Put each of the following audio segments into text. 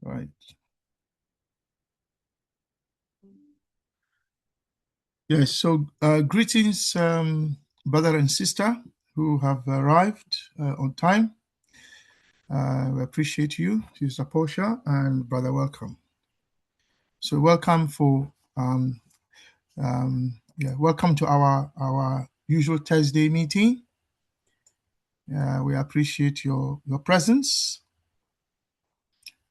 Right. Yes, so greetings, brother and sister who have arrived on time. We appreciate you, Sister Portia, and brother, welcome. So welcome welcome to our usual Thursday meeting. We appreciate your presence.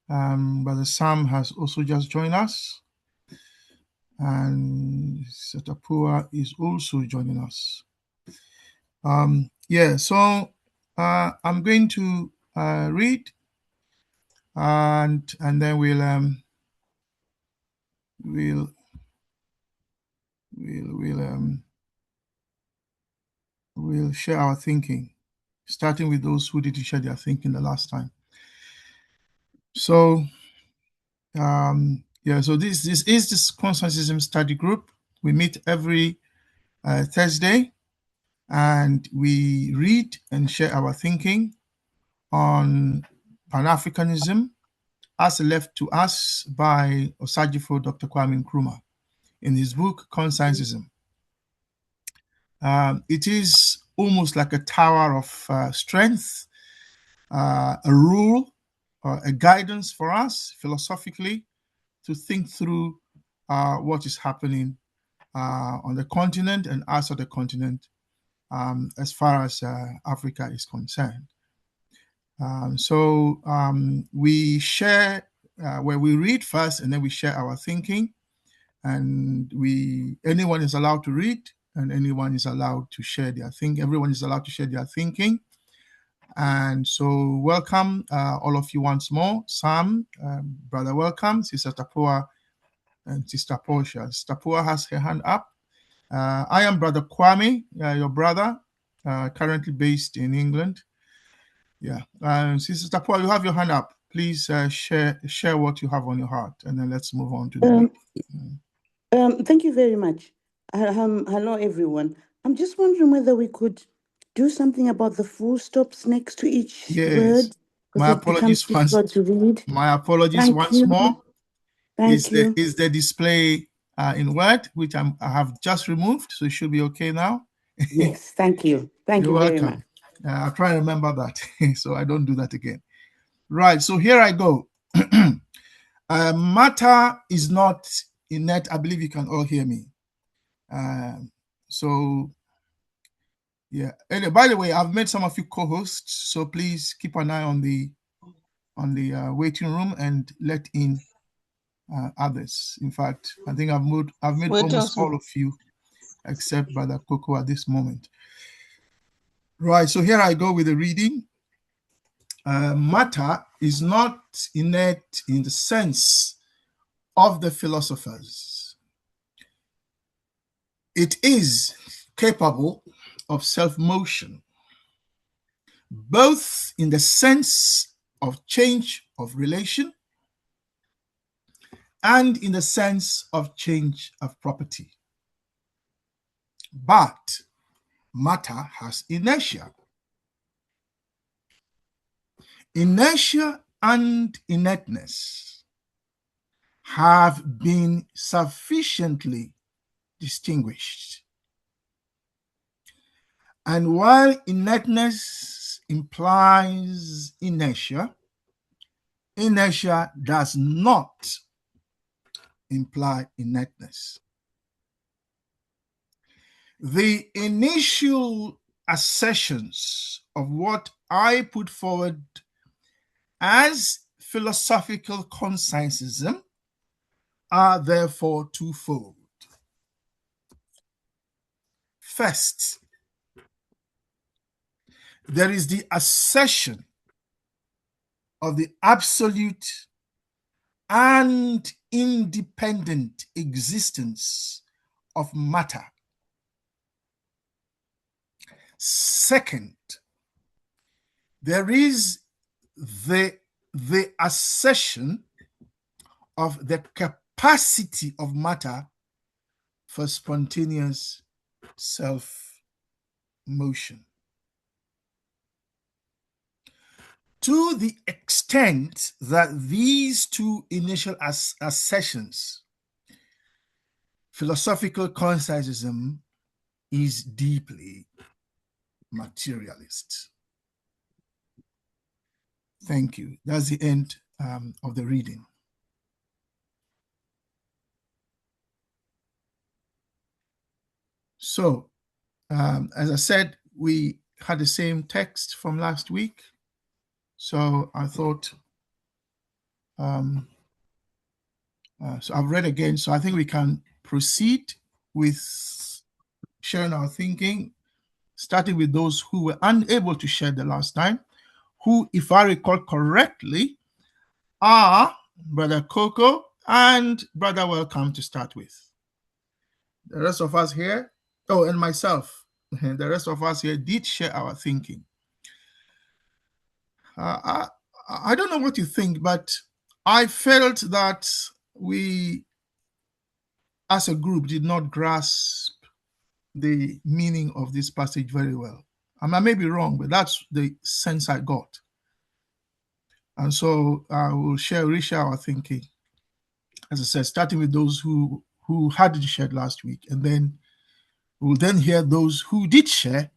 Brother Sam has also just joined us, and Sister Pua is also joining us. So I'm going to read, and then we'll share our thinking, starting with those who didn't share their thinking the last time. So so this is this Conscientism study group. We meet every Thursday, and we read and share our thinking on Pan-Africanism as left to us by Osajifo Dr. Kwame Nkrumah in his book Conscientism. It is almost like a tower of strength, a rule, a guidance for us philosophically to think through what is happening on the continent and outside the continent as far as Africa is concerned. We share where we read first, and then we share our thinking, and anyone is allowed to read, and anyone is allowed to share their thinking. Everyone is allowed to share their thinking. And so welcome all of you once more. Sam, brother, welcome. Sister Tapua and Sister Portia. Sister Pua has her hand up. I am Brother Kwame, your brother, currently based in England. Sister Portia, you have your hand up. Please share what you have on your heart, and then let's move on to the thank you very much. Hello, everyone. I'm just wondering whether we could do something about the full stops next to each word. My apologies once more. Thank you. Is the display in Word, which I have just removed, so it should be okay now. Yes, thank you. Thank you very much. I'll try and remember that so I don't do that again. Right, so here I go. Matter is not inert. I believe you can all hear me. And by the way, I've made some of you co-hosts, so please keep an eye on the waiting room and let in others. In fact, I think I've made almost all of you except Brother Coco at this moment. Right, so here I go with the reading. Matter is not inert in the sense of the philosophers. It is capable of self-motion, both in the sense of change of relation and in the sense of change of property. But matter has inertia. Inertia and inertness have been sufficiently distinguished. And while inertness implies inertia, inertia does not imply inertness. The initial assertions of what I put forward as philosophical conscientism are therefore twofold. First, there is the assertion of the absolute and independent existence of matter. Second, there is the assertion of the capacity of matter for spontaneous self-motion. To the extent that these two initial assertions, philosophical conscientism is deeply materialist. Thank you. That's the end of the reading. So, as I said, we had the same text from last week. So I thought, so I've read again. So I think we can proceed with sharing our thinking, starting with those who were unable to share the last time, who, if I recall correctly, are Brother Coco and Brother Welcome to start with. The rest of us here, and myself, the rest of us here did share our thinking. I don't know what you think, but I felt that we, as a group, did not grasp the meaning of this passage very well. I may be wrong, but that's the sense I got. And so I will reshare our thinking, as I said, starting with those who hadn't shared last week, and then we'll then hear those who did share,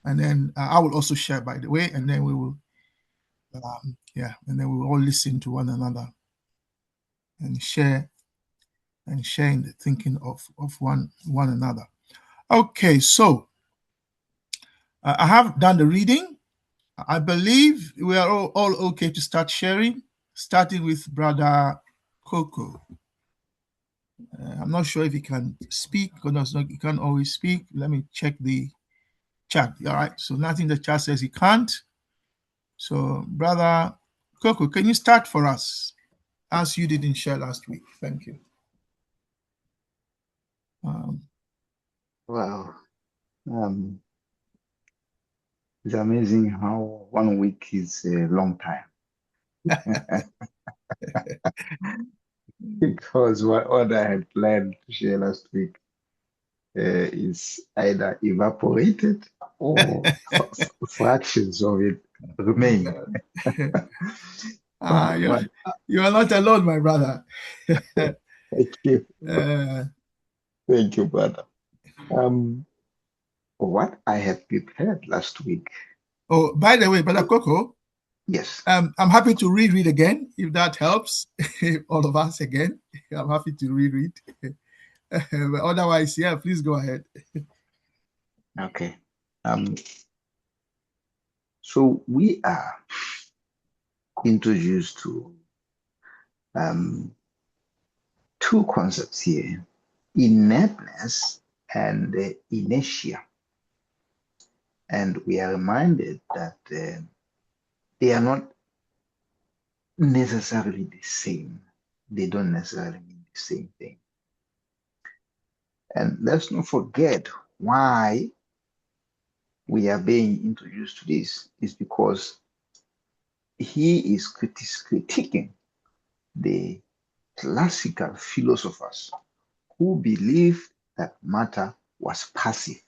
and then I will also share, by the way, and then we will, and then we will all listen to one another and share in the thinking of one another. Okay, so I have done the reading. I believe we are all okay to start sharing, starting with Brother Coco. I'm not sure if he can speak, because he can't always speak. Let me check the chat. All right, so nothing in the chat says he can't. So, Brother Coco, can you start for us, as you didn't share last week? Thank you. Wow. It's amazing how 1 week is a long time. Because what I had planned to share last week is either evaporated or fractions of it remain. You are not alone, my brother. Thank you. Thank you, brother. What I had prepared last week. Oh, by the way, Brother Coco. Yes. I'm happy to reread again, if that helps all of us again. I'm happy to reread. But otherwise, yeah, please go ahead. Okay. So we are introduced to two concepts here: inertness and inertia. And we are reminded that they are not necessarily the same. They don't necessarily mean the same thing. And let's not forget why we are being introduced to this is because he is critiquing the classical philosophers who believed that matter was passive.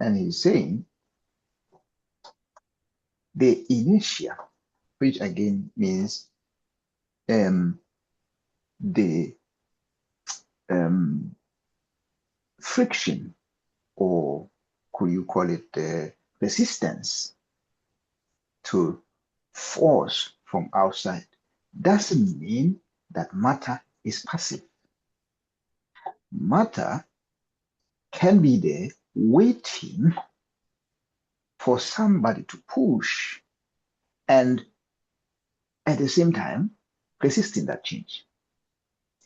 And he's saying the inertia, which again means the friction, or could you call it resistance to force from outside, doesn't mean that matter is passive. Matter can be there waiting for somebody to push and at the same time resisting that change.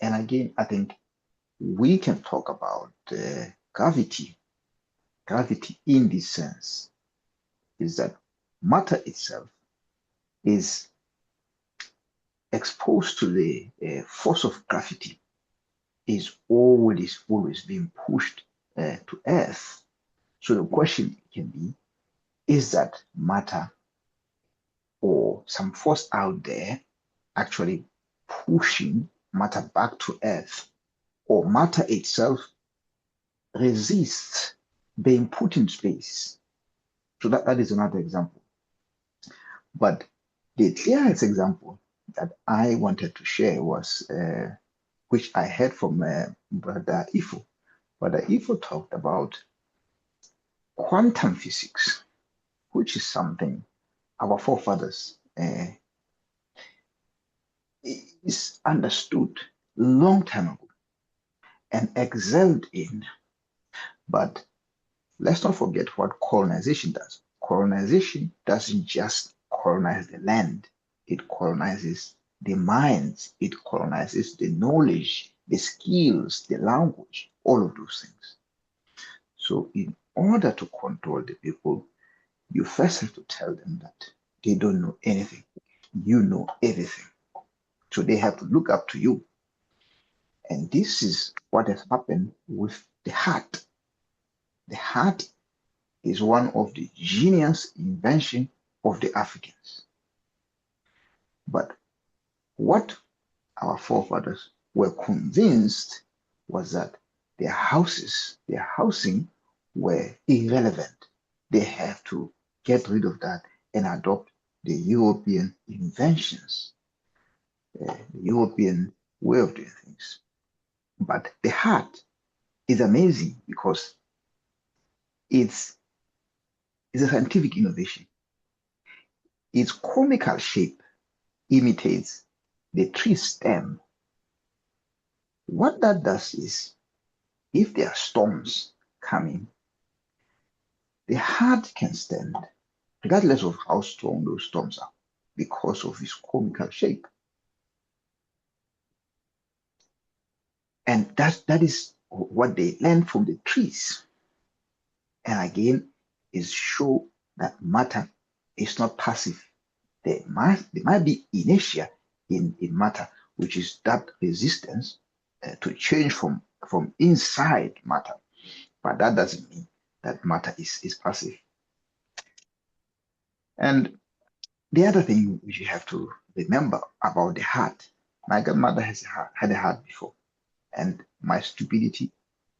And again, I think we can talk about gravity. Gravity in this sense is that matter itself is exposed to the force of gravity, is always being pushed to earth. So the question can be, is that matter or some force out there actually pushing matter back to earth, or matter itself resists being put in space So that is another example. But the clearest example that I wanted to share was, which I heard from Brother Ifo. Brother Ifo talked about quantum physics, which is something our forefathers is understood long time ago and excelled in. But let's not forget what colonization does. Colonization doesn't just colonize the land, it colonizes the minds, it colonizes the knowledge, the skills, the language, all of those things. So in order to control the people, you first have to tell them that they don't know anything. You know everything. So they have to look up to you. And this is what has happened with the heart. The heart is one of the genius invention of the Africans. But what our forefathers were convinced was that their housing were irrelevant. They have to get rid of that and adopt the European inventions, the European way of doing things. But the heart is amazing because it's a scientific innovation. Its comical shape imitates the tree stem. What that does is, if there are storms coming, the heart can stand, regardless of how strong those storms are, because of its comical shape. And that is what they learned from the trees. And again, is show that matter is not passive. There might be inertia in matter, which is that resistance to change from inside matter. But that doesn't mean that matter is passive. And the other thing which you have to remember about the heart, my grandmother had a heart before, and my stupidity,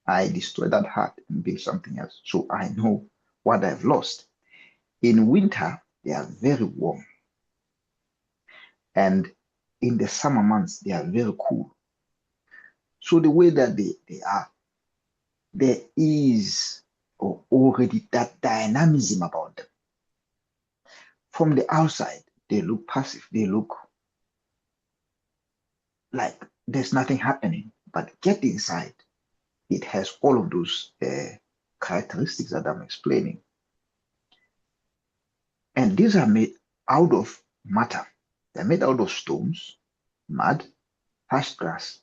I destroyed that heart and built something else. So I know what I've lost. In winter, they are very warm. And in the summer months, they are very cool. So the way that they are, there is already that dynamism about them. From the outside, they look passive. They look like there's nothing happening. But get inside, it has all of those characteristics that I'm explaining. And these are made out of matter. They're made out of stones, mud, ash grass.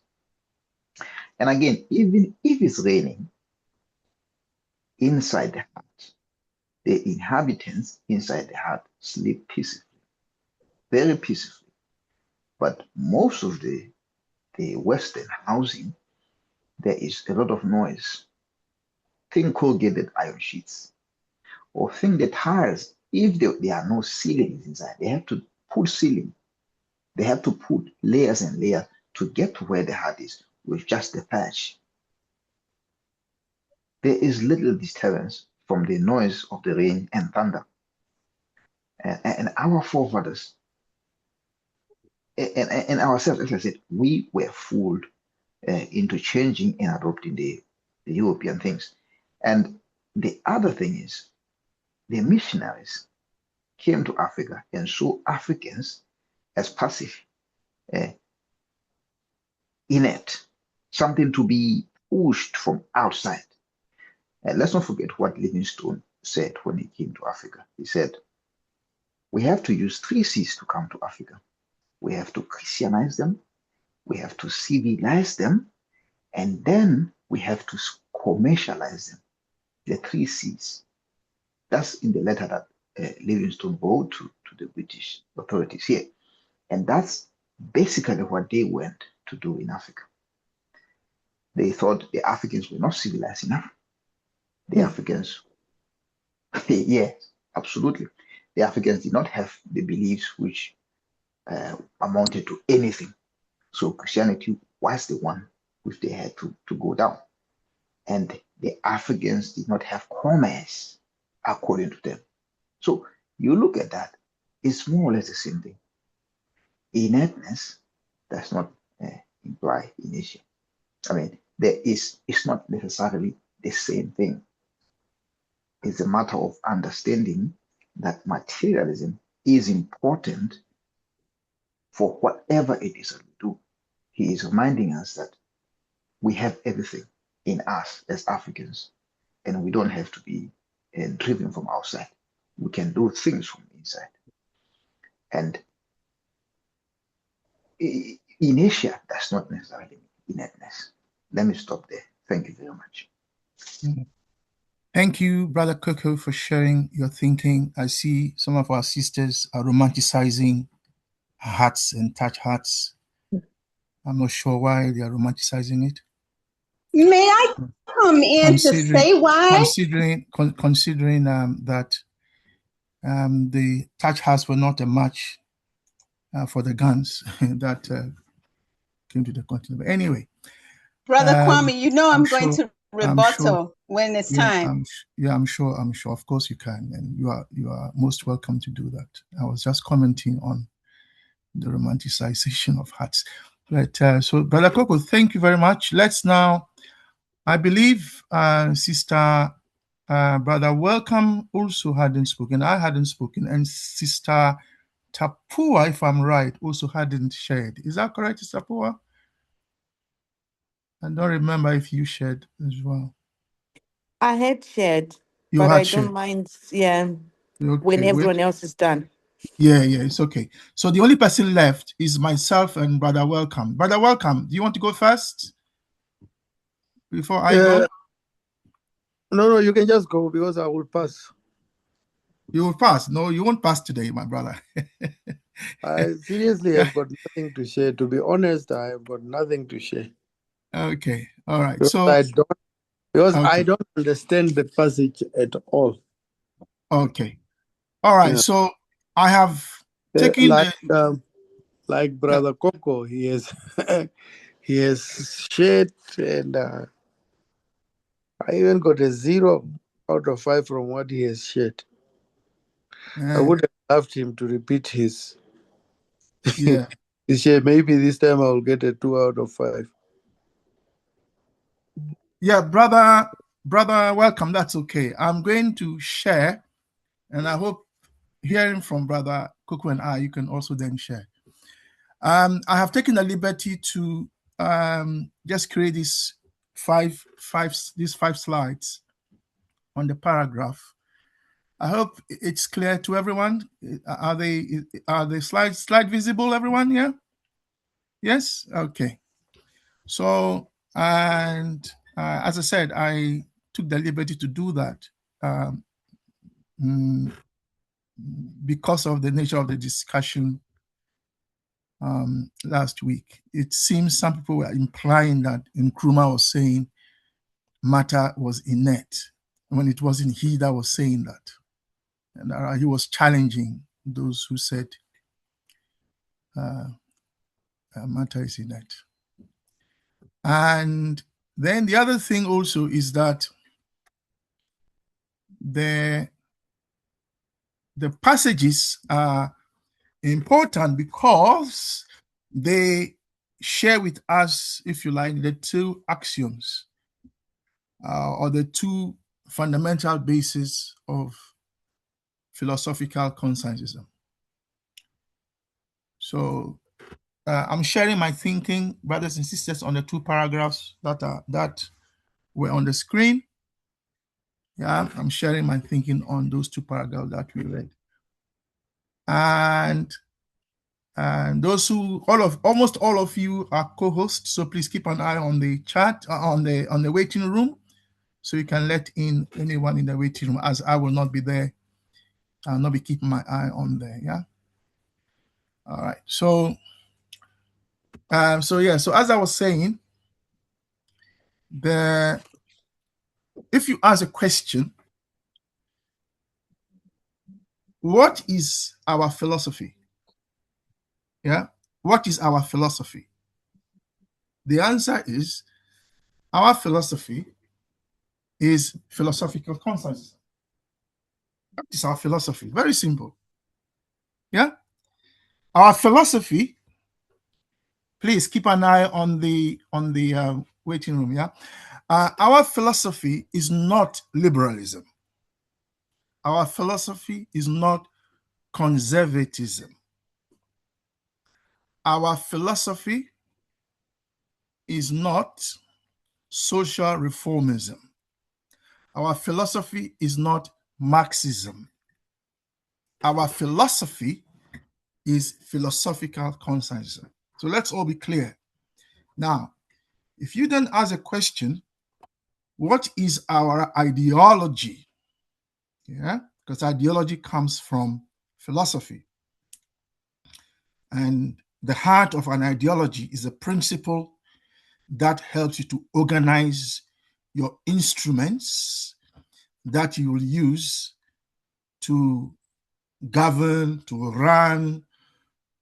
And again, even if it's raining, inside the heart, the inhabitants inside the heart sleep peacefully, very peacefully. But most of the Western housing, there is a lot of noise. Think corrugated iron sheets, or think the tiles. If there are no ceilings inside, they have to put ceiling. They have to put layers and layers to get to where the heart is with just the patch. There is little disturbance from the noise of the rain and thunder. And our forefathers and ourselves, as I said, we were fooled into changing and adopting the European things. And the other thing is, the missionaries came to Africa and saw Africans as passive, inert, something to be pushed from outside. And let's not forget what Livingstone said when he came to Africa. He said, we have to use 3 C's to come to Africa. We have to Christianize them, we have to civilize them, and then we have to commercialize them. The 3 C's. That's in the letter that Livingstone wrote to the British authorities here. And that's basically what they went to do in Africa. They thought the Africans were not civilized enough. The Africans, yes, absolutely. The Africans did not have the beliefs which amounted to anything. So Christianity was the one which they had to go down. And the Africans did not have commerce according to them. So you look at that, it's more or less the same thing. Inertness does not imply inertia. I mean, it's not necessarily the same thing. It's a matter of understanding that materialism is important for whatever it is that we do. He is reminding us that we have everything in us as Africans, and we don't have to be driven from outside. We can do things from inside. And inertia does not necessarily mean inertness. Let me stop there. Thank you very much. Thank you, Brother Coco, for sharing your thinking. I see some of our sisters are romanticizing hearts and touch hearts. I'm not sure why they are romanticizing it. May I come in to say why? Considering that the touch hearts were not a match for the guns that came to the continent. But anyway. Brother Kwame, you know I'm going sure, to rebuttal when it's time. I'm sure. Of course you can, and you are most welcome to do that. I was just commenting on the romanticization of hearts. But so, Brother Coco, thank you very much. Let's now, I believe, Sister Brother Welcome also hadn't spoken. I hadn't spoken, and Sister Tapua, if I'm right, also hadn't shared. Is that correct, Sister Tapua? I don't remember if you shared as well. I had shared, You but had I shared. don't mind, yeah, Okay, when everyone else is done. Yeah, it's okay. So the only person left is myself and Brother Welcome. Brother Welcome, do you want to go first before I go? No, you can just go because I will pass. You will pass? No, you won't pass today, my brother. I seriously have got nothing to share. To be honest, I have got nothing to share. Okay, all right. Because I don't understand the passage at all. Okay, all right. Yeah. So I have taken like Brother Coco. He has he has shared, and I even got a 0 out of 5 from what he has shared. I would have loved him to repeat his share. Maybe this time I will get a 2 out of 5. Yeah, brother, Welcome. That's okay. I'm going to share, and I hope hearing from Brother Coco and you can also then share. I have taken the liberty to just create these five slides on the paragraph. I hope it's clear to everyone. Are the slide visible, everyone? Yeah. Yes. Okay. So, and as I said, I took the liberty to do that because of the nature of the discussion last week. It seems some people were implying that Nkrumah was saying matter was inert when it wasn't he that was saying that. And he was challenging those who said matter is inert. And then the other thing also is that the passages are important because they share with us, if you like, the two axioms or the two fundamental bases of philosophical conscientism. So I'm sharing my thinking, brothers and sisters, on the two paragraphs that were on the screen. Yeah, I'm sharing my thinking on those two paragraphs that we read. And those who almost all of you are co-hosts, so please keep an eye on the chat on the waiting room, so you can let in anyone in the waiting room, as I will not be there. I'll not be keeping my eye on there. Yeah. All right. So so as I was saying, if you ask a question, what is our philosophy? Yeah. What is our philosophy? The answer is our philosophy is philosophical conscientism. That is our philosophy. Very simple. Yeah? Our philosophy, please keep an eye on the waiting room, yeah? Our philosophy is not liberalism. Our philosophy is not conservatism. Our philosophy is not social reformism. Our philosophy is not Marxism. Our philosophy is philosophical conscientism. So let's all be clear. Now, if you then ask a question, what is our ideology? Yeah, because ideology comes from philosophy. And the heart of an ideology is a principle that helps you to organize your instruments that you will use to govern, to run,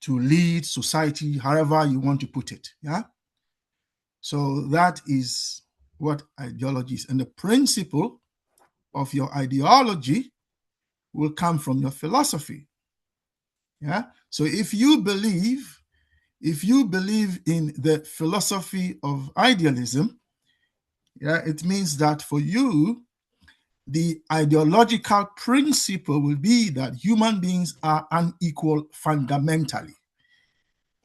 to lead society, however you want to put it. Yeah. So that is what ideology is. And the principle of your ideology will come from your philosophy. Yeah. So if you believe in the philosophy of idealism, yeah, it means that for you, the ideological principle will be that human beings are unequal fundamentally.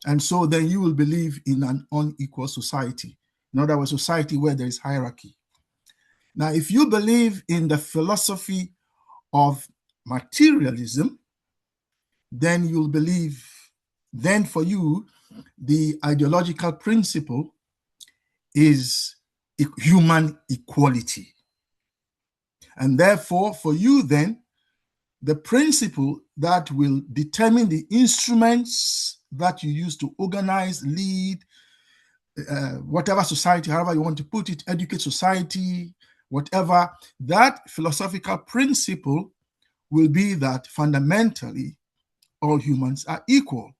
And so then you will believe in an unequal society. In other words, society where there is hierarchy. Now, if you believe in the philosophy of materialism, then you'll believe, then for you, the ideological principle is human equality. And therefore, for you then, the principle that will determine the instruments that you use to organize, lead, whatever society, however you want to put it, educate society, whatever, that philosophical principle will be that fundamentally all humans are equal.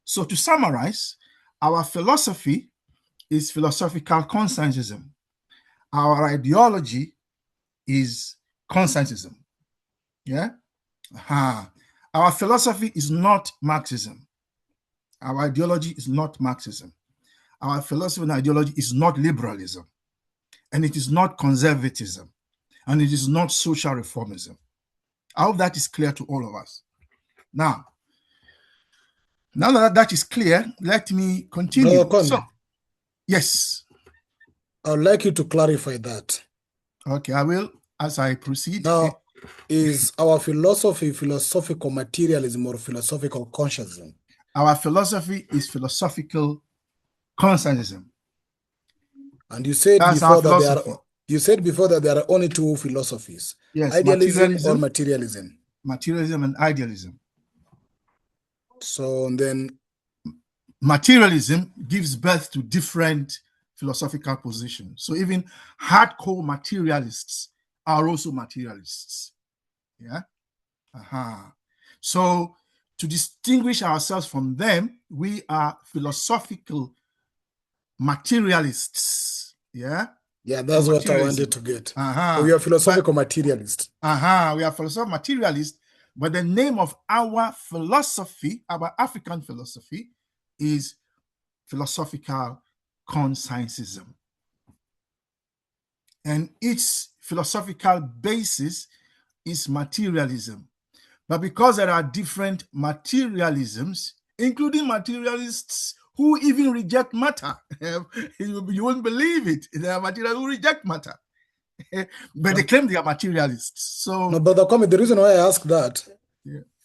So to summarize, our philosophy is philosophical conscientism. Our ideology is conscientism. Yeah? Our philosophy is not Marxism. Our ideology is not Marxism. Our philosophy and ideology is not liberalism. And it is not conservatism. And it is not social reformism. I hope that is clear to all of us. Now that that is clear, let me continue. Brother Kwame, so, yes. I would like you to clarify that. Okay, I will as I proceed. Now, is our philosophy philosophical materialism or philosophical conscientism? Our philosophy is philosophical conscientism. And you said before that there are only two philosophies. Yes, idealism or materialism. Materialism and idealism. So then materialism gives birth to different philosophical positions. So even hardcore materialists are also materialists. Yeah. So to distinguish ourselves from them, we are philosophical materialists. Yeah. Yeah, that's what I wanted to get. So we are philosophical materialists. We are philosophical materialists, but the name of our philosophy, our African philosophy, is philosophical conscientism. And its philosophical basis is materialism. But because there are different materialisms, including materialists who even reject matter, you won't believe it. There are materialists who reject matter, but they claim they are materialists. So, no, Brother Kwame, the reason why I ask that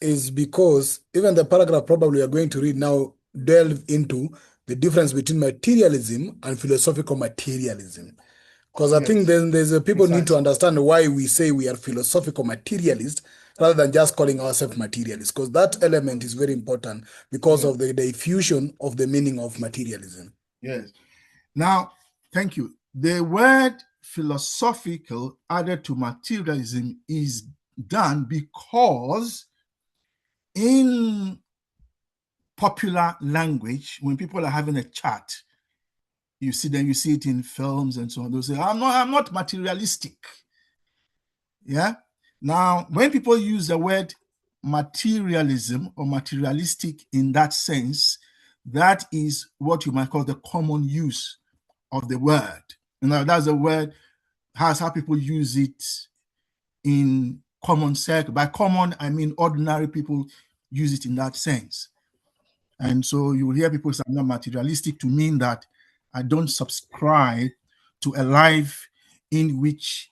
is because even the paragraph probably we are going to read now delve into the difference between materialism and philosophical materialism. Because I think there's people need to understand why we say we are philosophical materialists rather than just calling ourselves materialists. Because that element is very important because of the diffusion of the meaning of materialism. Yes. Now, thank you. The word philosophical added to materialism is done because in popular language, when people are having a chat, you see it in films and so on. They'll say, I'm not materialistic. Yeah. Now, when people use the word materialism or materialistic in that sense, that is what you might call the common use of the word. Now, that's the word, has how people use it in common circle. By common, I mean ordinary people use it in that sense. And so you will hear people say, I'm not materialistic, to mean that I don't subscribe to a life in which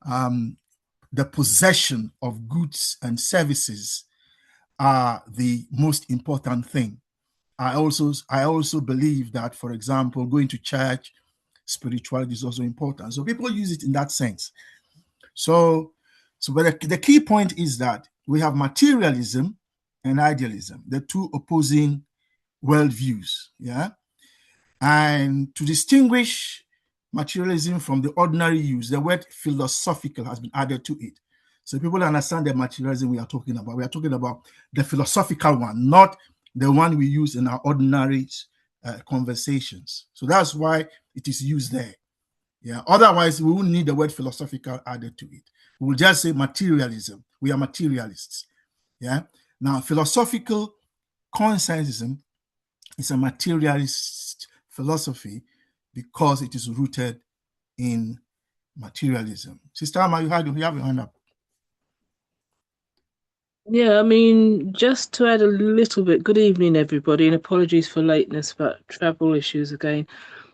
the possession of goods and services are the most important thing. I also believe that, for example, going to church, spirituality is also important. So people use it in that sense. But the key point is that we have materialism and idealism, the two opposing worldviews. Yeah. And to distinguish materialism from the ordinary use, the word philosophical has been added to it. So people understand the materialism we are talking about. We are talking about the philosophical one, not the one we use in our ordinary conversations. So that's why it is used there. Yeah. Otherwise, we wouldn't need the word philosophical added to it. We will just say materialism. We are materialists. Yeah. Now, philosophical conscientism is a materialist philosophy because it is rooted in materialism. Sister Amma, you have your hand up. Yeah, I mean, just to add a little bit, good evening, everybody, and apologies for lateness, but travel issues again.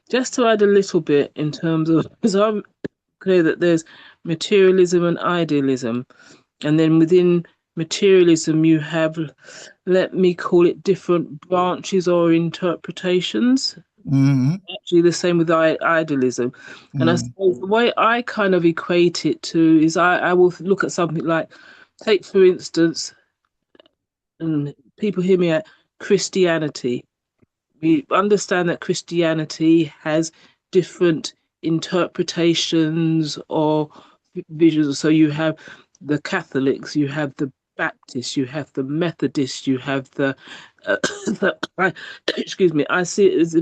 Just to add a little bit in terms of, because I'm clear that there's materialism and idealism, and then within materialism you have, let me call it, different branches or interpretations. Mm-hmm. Actually the same with idealism. And I suppose the way I kind of equate it to is I will look at something like, take for instance, and people hear me out, Christianity. We understand that Christianity has different interpretations or visions. So you have the Catholics, you have the Baptists, you have the Methodists, you have the excuse me, I see it as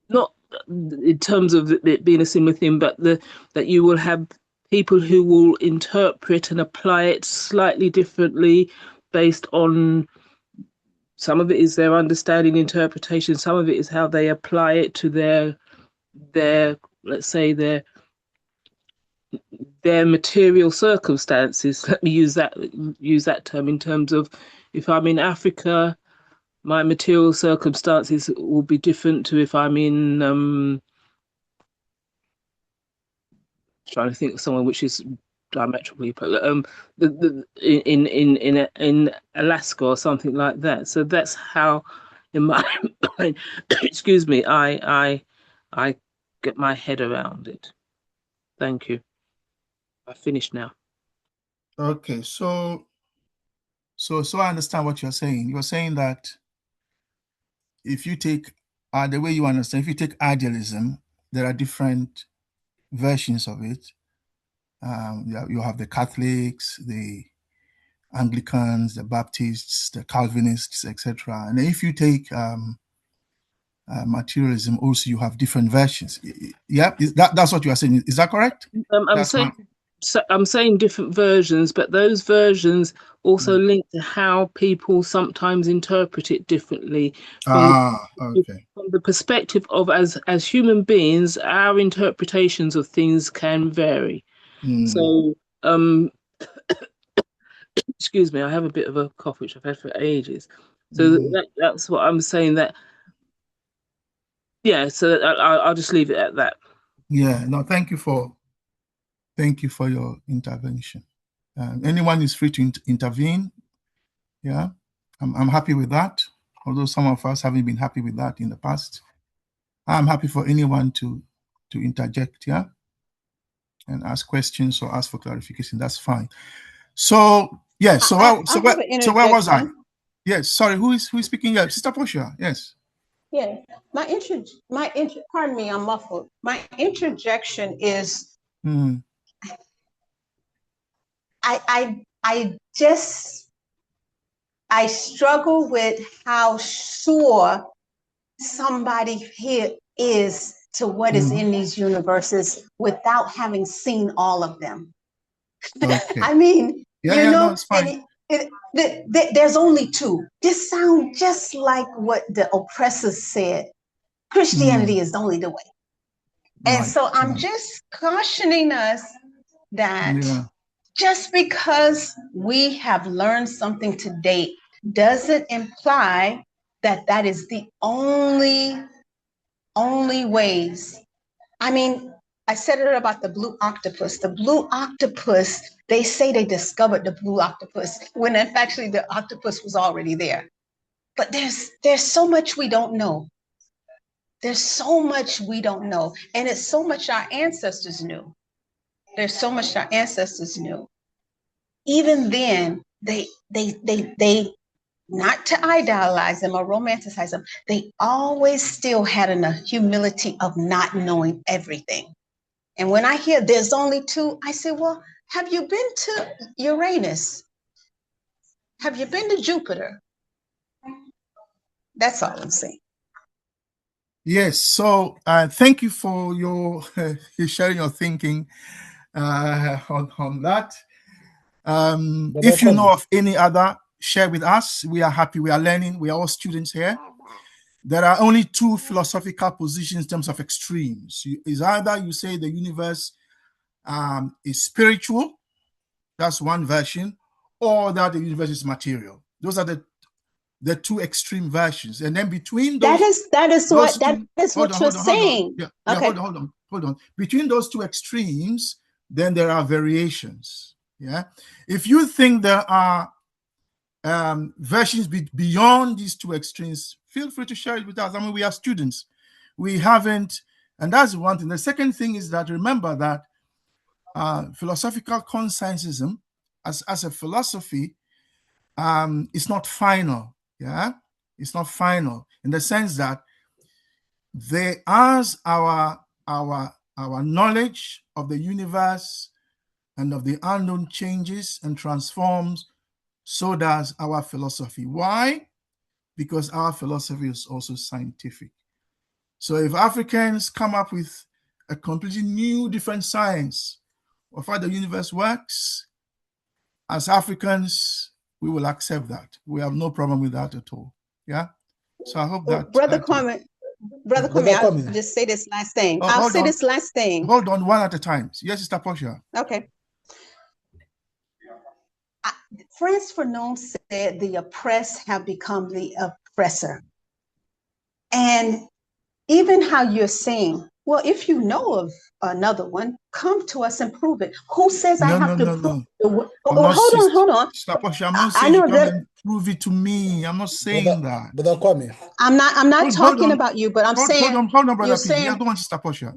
not in terms of it being a similar thing, but that you will have people who will interpret and apply it slightly differently based on, some of it is their understanding, interpretation, some of it is how they apply it to their let's say their material circumstances. Let me use that term, in terms of, if I'm in Africa, my material circumstances will be different to if I'm in trying to think of someone which is diametrically in Alaska or something like that. So that's how, in my mind, excuse me, I get my head around it. Thank you. I finished now. Okay, so I understand what you're saying. You're saying that if you take the way you understand, if you take idealism, there are different versions of it. You have the Catholics, the Anglicans, the Baptists, the Calvinists, etc. And if you take materialism, also you have different versions. Yeah, that's what you are saying. Is that correct? I'm saying different versions, but those versions also link to how people sometimes interpret it differently. From the perspective of, as human beings, our interpretations of things can vary. So, excuse me, I have a bit of a cough, which I've had for ages. So that's what I'm saying. That, yeah. So I'll just leave it at that. Yeah. No. Thank you for your intervention. Anyone is free to intervene. Yeah, I'm happy with that. Although some of us haven't been happy with that in the past, I'm happy for anyone to interject. Yeah, and ask questions or ask for clarification. That's fine. So yeah. So where was I? Yes. Sorry. Who is speaking? Yeah, Sister Portia. Yes. Yeah. Pardon me. I'm muffled. My interjection is. I struggle with how sure somebody here is to what is in these universes without having seen all of them. Okay. I mean, Yeah, no, it's fine. and there's only two. This sounds just like what the oppressors said. Christianity is only the way. And Right, so I'm right. just cautioning us that Yeah. just because we have learned something to date doesn't imply that that is the only ways. I mean, I said it about the blue octopus. The blue octopus, they say they discovered the blue octopus when actually the octopus was already there. But there's so much we don't know. There's so much we don't know. And it's so much our ancestors knew. There's so much our ancestors knew. Even then, they not to idealize them or romanticize them, they always still had a humility of not knowing everything. And when I hear there's only two, I say, well, have you been to Uranus? Have you been to Jupiter? That's all I'm saying. Yes. So thank you for your sharing your thinking on that. If you know of any other, share with us. We are happy. We are learning. We are all students here. There are only two philosophical positions in terms of extremes. Is either you say the universe is spiritual, that's one version, or that the universe is material. Those are the two extreme versions. And then between those, that is what you're saying. Yeah, okay. Hold on. Between those two extremes, then there are variations. Yeah. If you think there are versions beyond these two extremes, feel free to share it with us. I mean, we are students. We haven't, and that's one thing. The second thing is that remember that philosophical conscientism as a philosophy is not final. Yeah, it's not final in the sense that as our knowledge of the universe and of the unknown changes and transforms, so does our philosophy. Why? Because our philosophy is also scientific. So if Africans come up with a completely new, different science of how the universe works, as Africans, we will accept that. We have no problem with that at all. Yeah. So I hope that Brother Kwame, I'll just say this last thing. I'll say this last thing. Hold on, one at a time. Yes, Sister Portia. Okay. Frantz Fanon said the oppressed have become the oppressor. And even how you're saying, well, if you know of another one, come to us and prove it. Who says I have to prove it? Hold on. Sister Portia, I'm not saying you come and prove it to me. I'm not saying that. Brother Kwame. I'm not talking about you, but I'm saying. Hold on, Brother P. Yeah, go on, Sister Portia.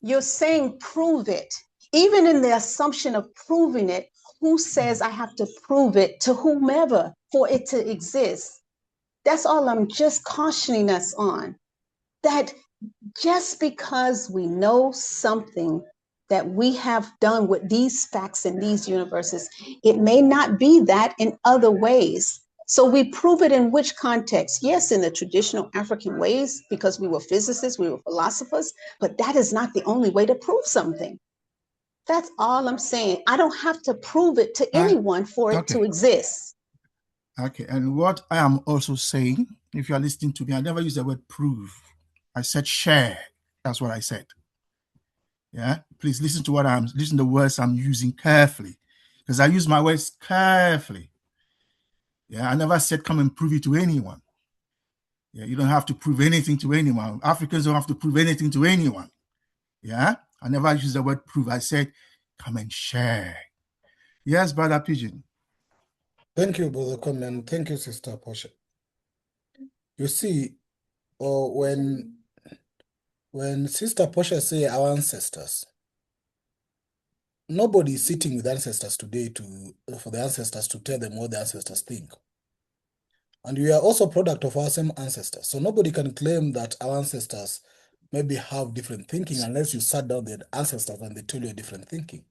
You're saying prove it. Even in the assumption of proving it, who says I have to prove it to whomever for it to exist? That's all I'm just cautioning us on. That just because we know something that we have done with these facts in these universes, it may not be that in other ways. So we prove it in which context? Yes, in the traditional African ways, because we were physicists, we were philosophers, but that is not the only way to prove something. That's all I'm saying. I don't have to prove it to anyone for it to exist. Okay, and what I am also saying, if you are listening to me, I never use the word prove. I said share. That's what I said. Yeah, please listen to the words I'm using carefully, because I use my words carefully. Yeah, I never said come and prove it to anyone. Yeah, you don't have to prove anything to anyone. Africans don't have to prove anything to anyone. Yeah, I never used the word prove. I said come and share. Yes, Brother Pigeon. Thank you, Brother Kwame, and thank you, Sister Portia. You see, when Sister Portia say our ancestors, nobody is sitting with ancestors today for the ancestors to tell them what the ancestors think. And we are also a product of our same ancestors. So nobody can claim that our ancestors maybe have different thinking unless you sat down with the ancestors and they tell you a different thinking.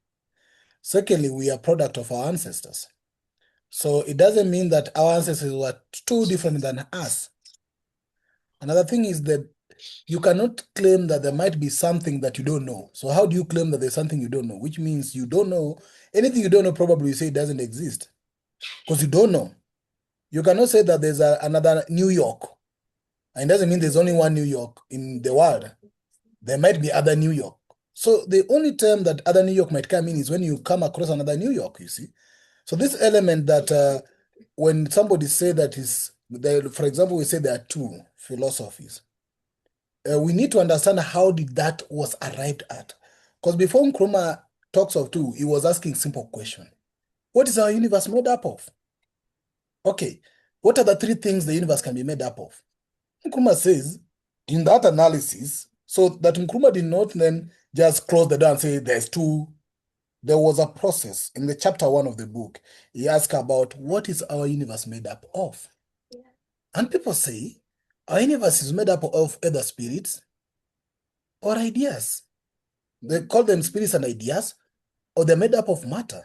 Secondly, we are a product of our ancestors. So it doesn't mean that our ancestors were too different than us. Another thing is that you cannot claim that there might be something that you don't know. So how do you claim that there's something you don't know? Which means you don't know anything you don't know. Probably you say it doesn't exist because you don't know. You cannot say that there's another New York, and it doesn't mean there's only one New York in the world. There might be other New York. So the only term that other New York might come in is when you come across another New York, you see. So this element that when somebody say that is, for example, we say there are two philosophies. We need to understand how did that was arrived at. Because before Nkrumah talks of two, he was asking simple question. What is our universe made up of? Okay, what are the three things the universe can be made up of? Nkrumah says, in that analysis, so that Nkrumah did not then just close the door and say there's two. There was a process in the chapter 1 of the book. He asked about what is our universe made up of? And people say our universe is made up of either spirits or ideas. They call them spirits and ideas, or they're made up of matter.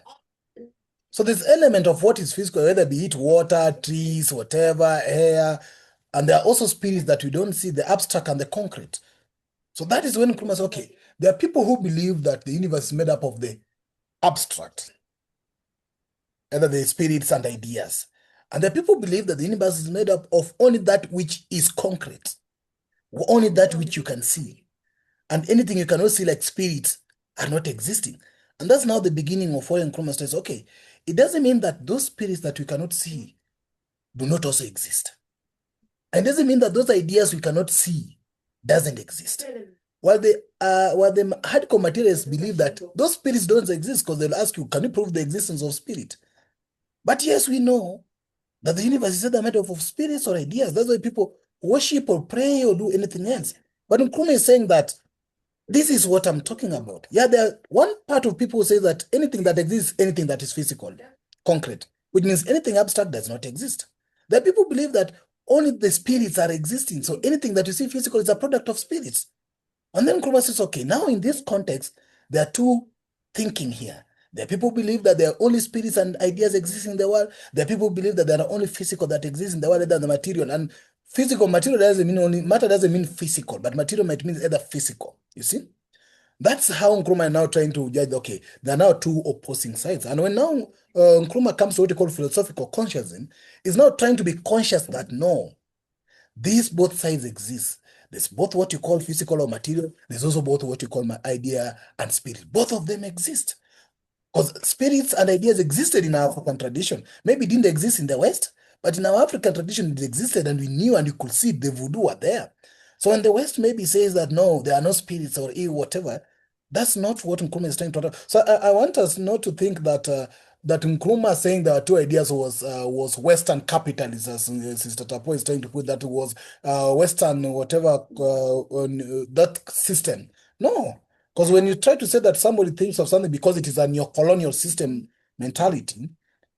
So there's element of what is physical, whether be it water, trees, whatever, air, and there are also spirits that we don't see, the abstract and the concrete. So that is when Nkrumah says, okay, there are people who believe that the universe is made up of the abstract, either the spirits and ideas. And the people believe that the universe is made up of only that which is concrete, only that which you can see. And anything you cannot see, like spirits, are not existing. And that's now the beginning of why Nkrumah says, okay, it doesn't mean that those spirits that we cannot see do not also exist. And it doesn't mean that those ideas we cannot see doesn't exist. While the hardcore materialists believe that those spirits don't exist, because they'll ask you, can you prove the existence of spirit? But yes, we know that the universe is either made up of spirits or ideas. That's why people worship or pray or do anything else. But Nkrumah is saying that this is what I'm talking about. Yeah, one part of people say that anything that exists, anything that is physical, concrete, which means anything abstract does not exist. There are people believe that only the spirits are existing. So anything that you see physical is a product of spirits. And then Nkrumah says, okay, now in this context, there are two thinking here. There are people who believe that there are only spirits and ideas existing in the world. There are people who believe that there are only physical that exist in the world rather than the material. And physical, material doesn't mean only, matter doesn't mean physical, but material might mean either physical, you see? That's how Nkrumah is now trying to judge, okay, there are now two opposing sides. And when now Nkrumah comes to what he calls philosophical consciousness, is now trying to be conscious that no, these both sides exist. There's both what you call physical or material. There's also both what you call my idea and spirit. Both of them exist. Because spirits and ideas existed in our African tradition. Maybe it didn't exist in the West, but in our African tradition, it existed and we knew and you could see the voodoo were there. So when the West maybe says that no, there are no spirits or whatever, that's not what Nkrumah is trying to talk. So I want us not to think that that Nkrumah saying there are two ideas was Western capitalism, as Sister Portia is trying to put that was Western whatever that system. No, because when you try to say that somebody thinks of something because it is a neo-colonial system mentality,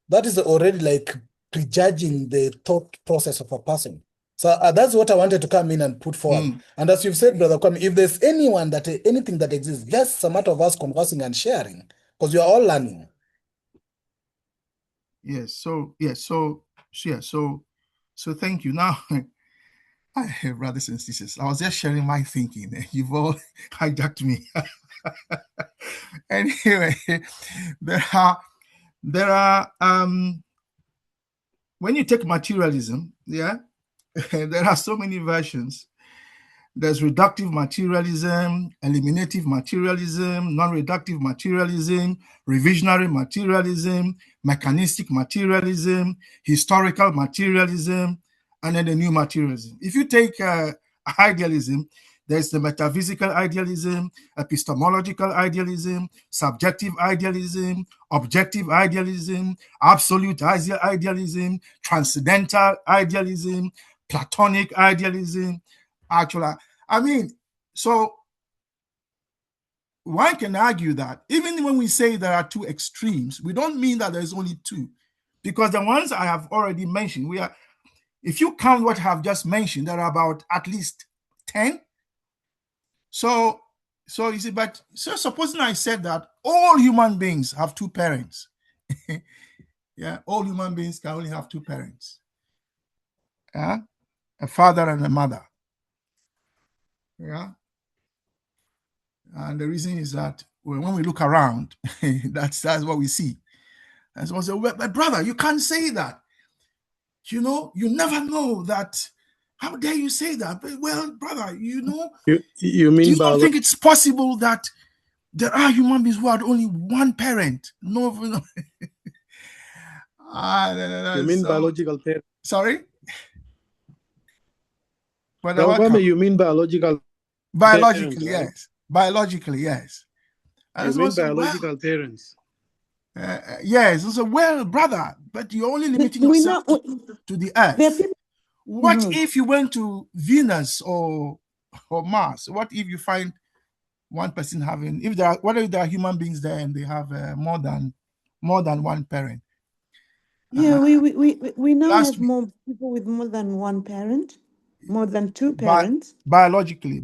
that is already like prejudging the thought process of a person. So that's what I wanted to come in and put forward. And as you've said, Brother Kwame, if there's anyone that anything that exists, just a matter of us conversing and sharing, because we are all learning. Yes. So thank you. Now, brothers and sisters, I was just sharing my thinking. You've all hijacked me. Anyway, there are when you take materialism, yeah, there are so many versions. There's reductive materialism, eliminative materialism, non-reductive materialism, revisionary materialism, mechanistic materialism, historical materialism, and then the new materialism. If you take idealism, there's the metaphysical idealism, epistemological idealism, subjective idealism, objective idealism, absolute idealism, transcendental idealism, Platonic idealism. Actually, I mean, so one can argue that even when we say there are two extremes, we don't mean that there's only two, because the ones I have already mentioned, if you count what I have just mentioned, there are about at least 10. So you see, but so supposing I said that all human beings have two parents, yeah, all human beings can only have two parents, yeah, a father and a mother. Yeah. And the reason is that when we look around, that's what we see. And someone said, but brother, you can't say that. You know, you never know that. How dare you say that? But, well, brother, you know, you mean you don't think it's possible that there are human beings who had only one parent? No. No. You mean biological parents? Sorry? Brother Kwame, you mean biological biologically, parents, right? yes. Biologically, yes. And you mean biological parents? Yes. So, well, brother, but you're only limiting yourself to the earth. What if you went to Venus or Mars? What if you find one person having, what if there are human beings there and they have more than one parent? Yeah, we now have more people with more than one parent, more than two parents. Biologically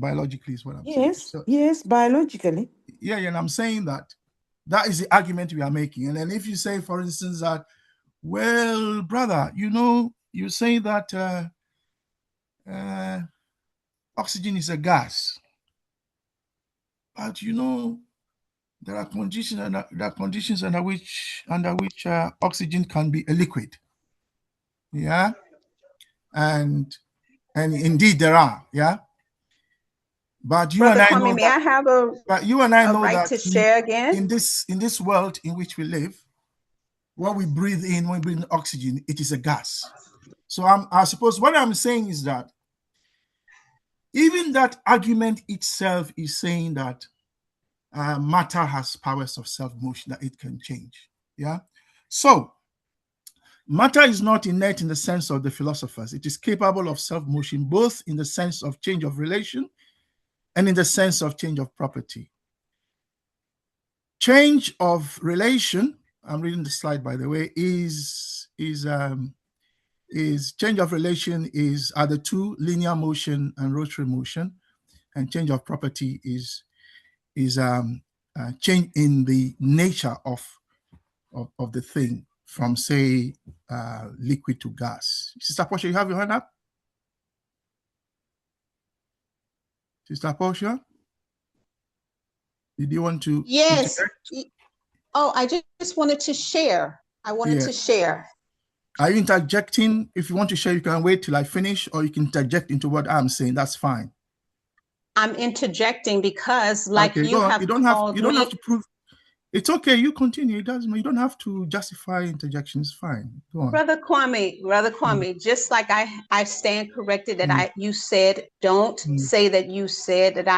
is what I'm saying. Yes, so, yes, biologically. Yeah, and I'm saying that is the argument we are making. And then if you say, for instance, that, well, brother, you know, you say that oxygen is a gas, but you know, there are conditions under which oxygen can be a liquid. Yeah, and indeed there are. Yeah, but you Brother and I Kwame, know may I have a right to share again? in this world in which we live, what we breathe in, when we breathe in oxygen, it is a gas. So I suppose what I'm saying is that even that argument itself is saying that matter has powers of self-motion, that it can change. Yeah. So matter is not innate in the sense of the philosophers. It is capable of self-motion, both in the sense of change of relation and in the sense of change of property. Change of relation, I'm reading the slide, by the way, is change of relation are the two, linear motion and rotary motion, and change of property is change in the nature of the thing, from say liquid to gas. Sister Portia, you have your hand up? Sister Portia, did you want to? Yes. Oh, I just wanted to share. I wanted to share. Are you interjecting? If you want to share, you can wait till I finish, or you can interject into what I'm saying. That's fine. I'm interjecting because, like, okay, you don't have to prove. It's okay. You continue. It doesn't. You don't have to justify interjection. It's fine. Go on. Brother Kwame, just like I stand corrected that you said, don't say that you said that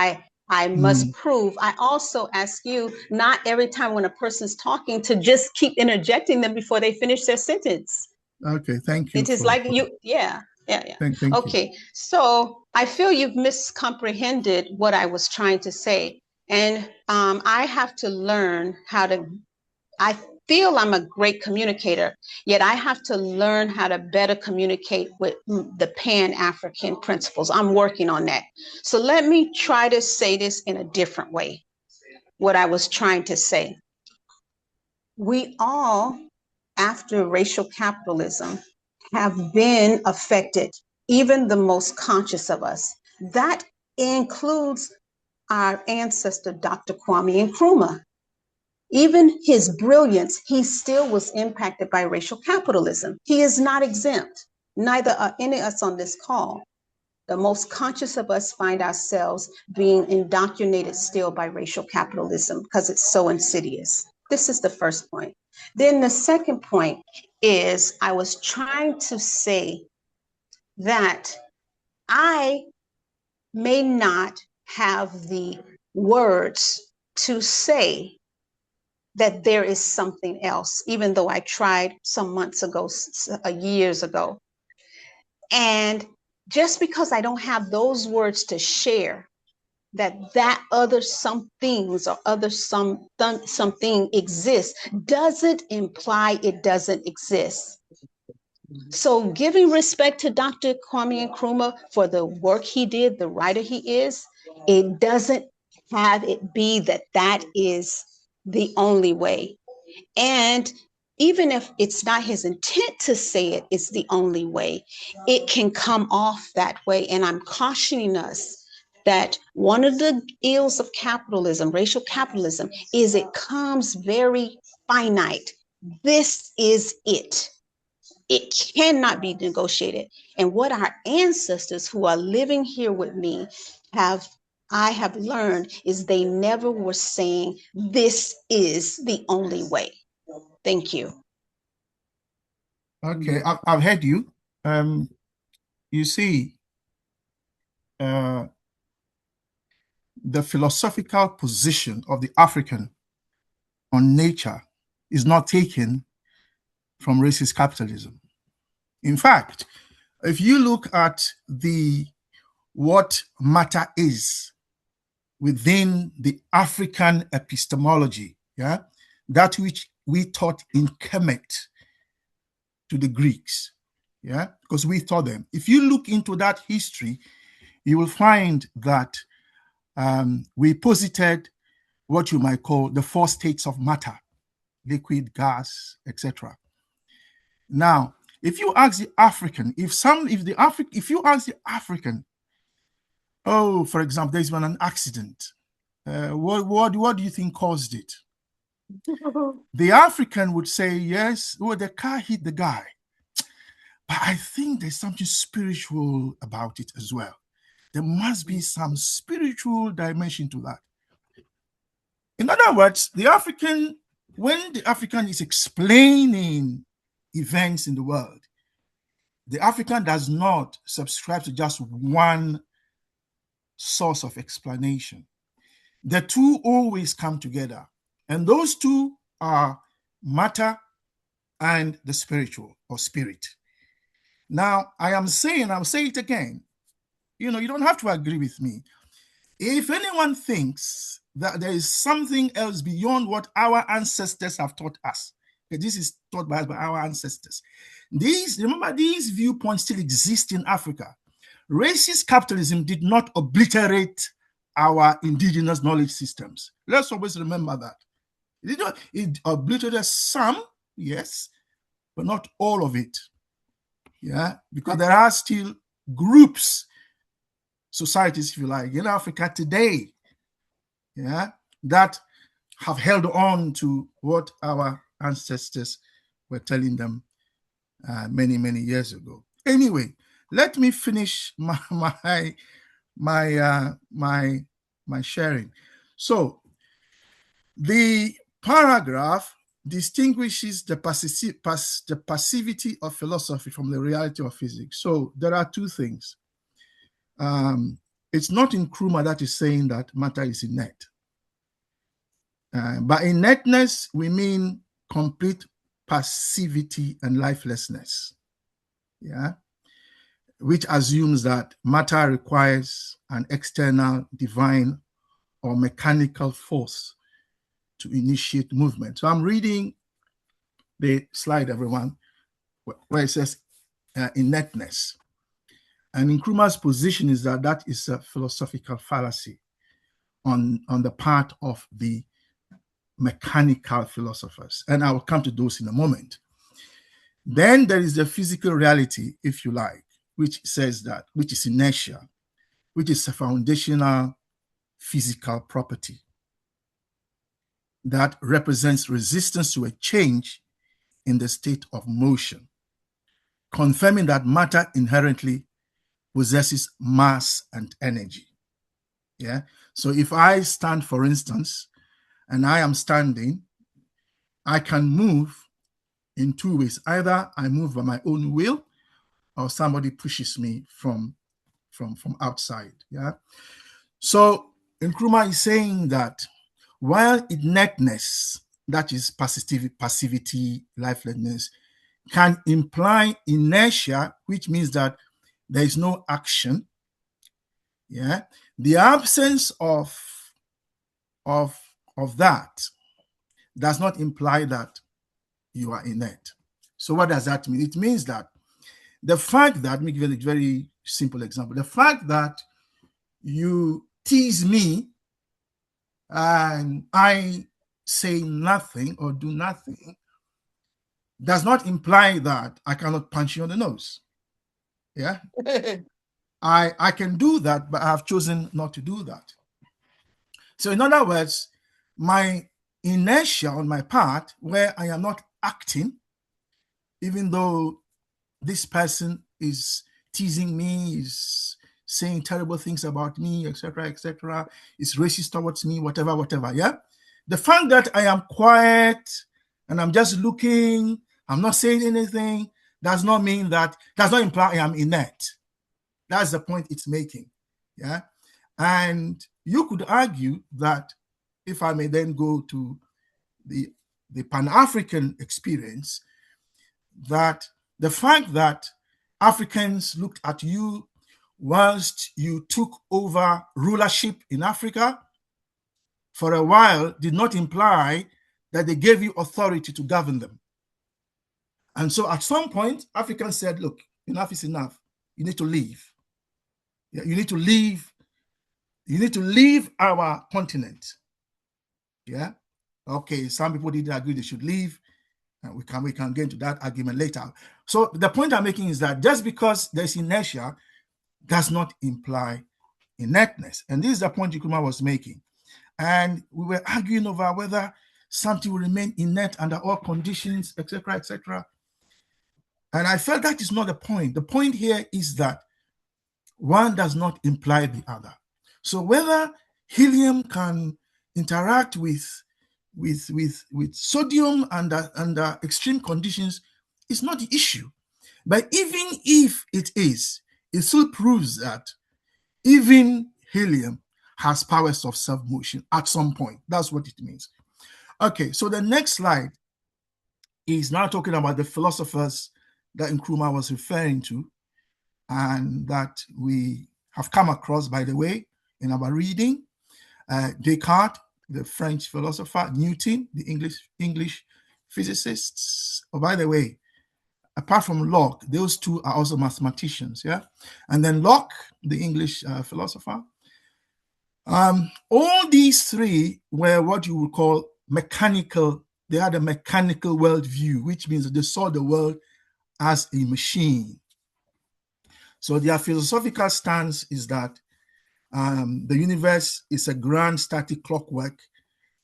I must prove. I also ask you, not every time when a person's talking, to just keep interjecting them before they finish their sentence. Okay, thank you. It is like you, yeah. Thank okay, you. So I feel you've miscomprehended what I was trying to say. And I have to learn how to, I feel I'm a great communicator, yet I have to learn how to better communicate with the Pan-African principles. I'm working on that. So let me try to say this in a different way, what I was trying to say. We all, after racial capitalism, have been affected, even the most conscious of us. That includes our ancestor, Dr. Kwame Nkrumah. Even his brilliance, he still was impacted by racial capitalism. He is not exempt. Neither are any of us on this call. The most conscious of us find ourselves being indoctrinated still by racial capitalism because it's so insidious. This is the first point. Then the second point is I was trying to say that I may not have the words to say that there is something else, even though I tried some months ago, years ago. And just because I don't have those words to share, that other some things or other something exists, doesn't imply it doesn't exist. So giving respect to Dr. Kwame Nkrumah for the work he did, the writer he is, it doesn't have it be that is the only way. And even if it's not his intent to say it's the only way, it can come off that way. And I'm cautioning us that one of the ills of capitalism, racial capitalism, is it comes very finite. This is it. It cannot be negotiated. And what our ancestors who are living here with me I have learned is they never were saying this is the only way. Thank you. Okay, I've heard you. You see, the philosophical position of the African on nature is not taken from racist capitalism. In fact, if you look at what matter is within the African epistemology, that which we taught in Kemet to the Greeks, because we taught them. If you look into that history, you will find that we posited what you might call the 4 states of matter: liquid, gas, etc. Now, if you ask the African, if you ask the African, oh, for example, there's been an accident, what do you think caused it? The African would say, yes, well, the car hit the guy, but I think there's something spiritual about it as well. There must be some spiritual dimension to that. In other words, when the African is explaining events in the world, the African does not subscribe to just one source of explanation. The two always come together, and those two are matter and the spiritual or spirit. Now, I'll say it again. You don't have to agree with me. If anyone thinks that there is something else beyond what our ancestors have taught us, this is taught by our ancestors. Remember, these viewpoints still exist in Africa. Racist capitalism did not obliterate our indigenous knowledge systems. Let's always remember that. It obliterated some, yes, but not all of it. Because there are still groups, societies, if you like, in Africa today, that have held on to what our ancestors were telling them many, many years ago. Anyway, let me finish my sharing. So, the paragraph distinguishes the passivity of philosophy from the reality of physics. So, there are two things. It's not Nkrumah that is saying that matter is inert. By inertness, we mean complete passivity and lifelessness, which assumes that matter requires an external divine or mechanical force to initiate movement. So I'm reading the slide, everyone, where it says inertness. And Nkrumah's position is that is a philosophical fallacy on the part of the mechanical philosophers. And I will come to those in a moment. Then there is the physical reality, if you like, which is inertia, which is a foundational physical property that represents resistance to a change in the state of motion, confirming that matter inherently possesses mass and energy. So if I stand, for instance, and I am standing, I can move in two ways. Either I move by my own will, or somebody pushes me from outside. So Nkrumah is saying that while inertness, that is passivity, lifelessness, can imply inertia, which means that there is no action, the absence of that does not imply that you are inert. So what does that mean? It means that the fact that, let me give you a very simple example, the fact that you tease me and I say nothing or do nothing does not imply that I cannot punch you on the nose. I can do that, but I have chosen not to do that. So in other words, my inertia on my part, where I am not acting, even though this person is teasing me, is saying terrible things about me, etc., is racist towards me, whatever, yeah? The fact that I am quiet and I'm just looking, I'm not saying anything, does not imply I am inert. That's the point it's making, yeah? And you could argue that, if I may then go to the Pan-African experience, that the fact that Africans looked at you whilst you took over rulership in Africa for a while did not imply that they gave you authority to govern them. And so at some point, Africans said, look, enough is enough. You need to leave. Yeah, you need to leave. You need to leave our continent. Yeah. Okay. Some people didn't agree they should leave. And we can get into that argument later. So the point I'm making is that just because there's inertia does not imply inertness. And this is the point Nkrumah was making. And we were arguing over whether something will remain inert under all conditions, etc. And I felt that is not the point. The point here is that one does not imply the other. So whether helium can interact with sodium under extreme conditions is not the issue. But even if it is, it still proves that even helium has powers of self-motion at some point. That's what it means. Okay, so the next slide is now talking about the philosophers that Nkrumah was referring to and that we have come across, by the way, in our reading. Descartes, the French philosopher, Newton, the English physicists. Oh, by the way, apart from Locke, those two are also mathematicians, yeah? And then Locke, the English philosopher. All these three were what you would call mechanical. They had a mechanical worldview, which means that they saw the world as a machine. So their philosophical stance is that the universe is a grand static clockwork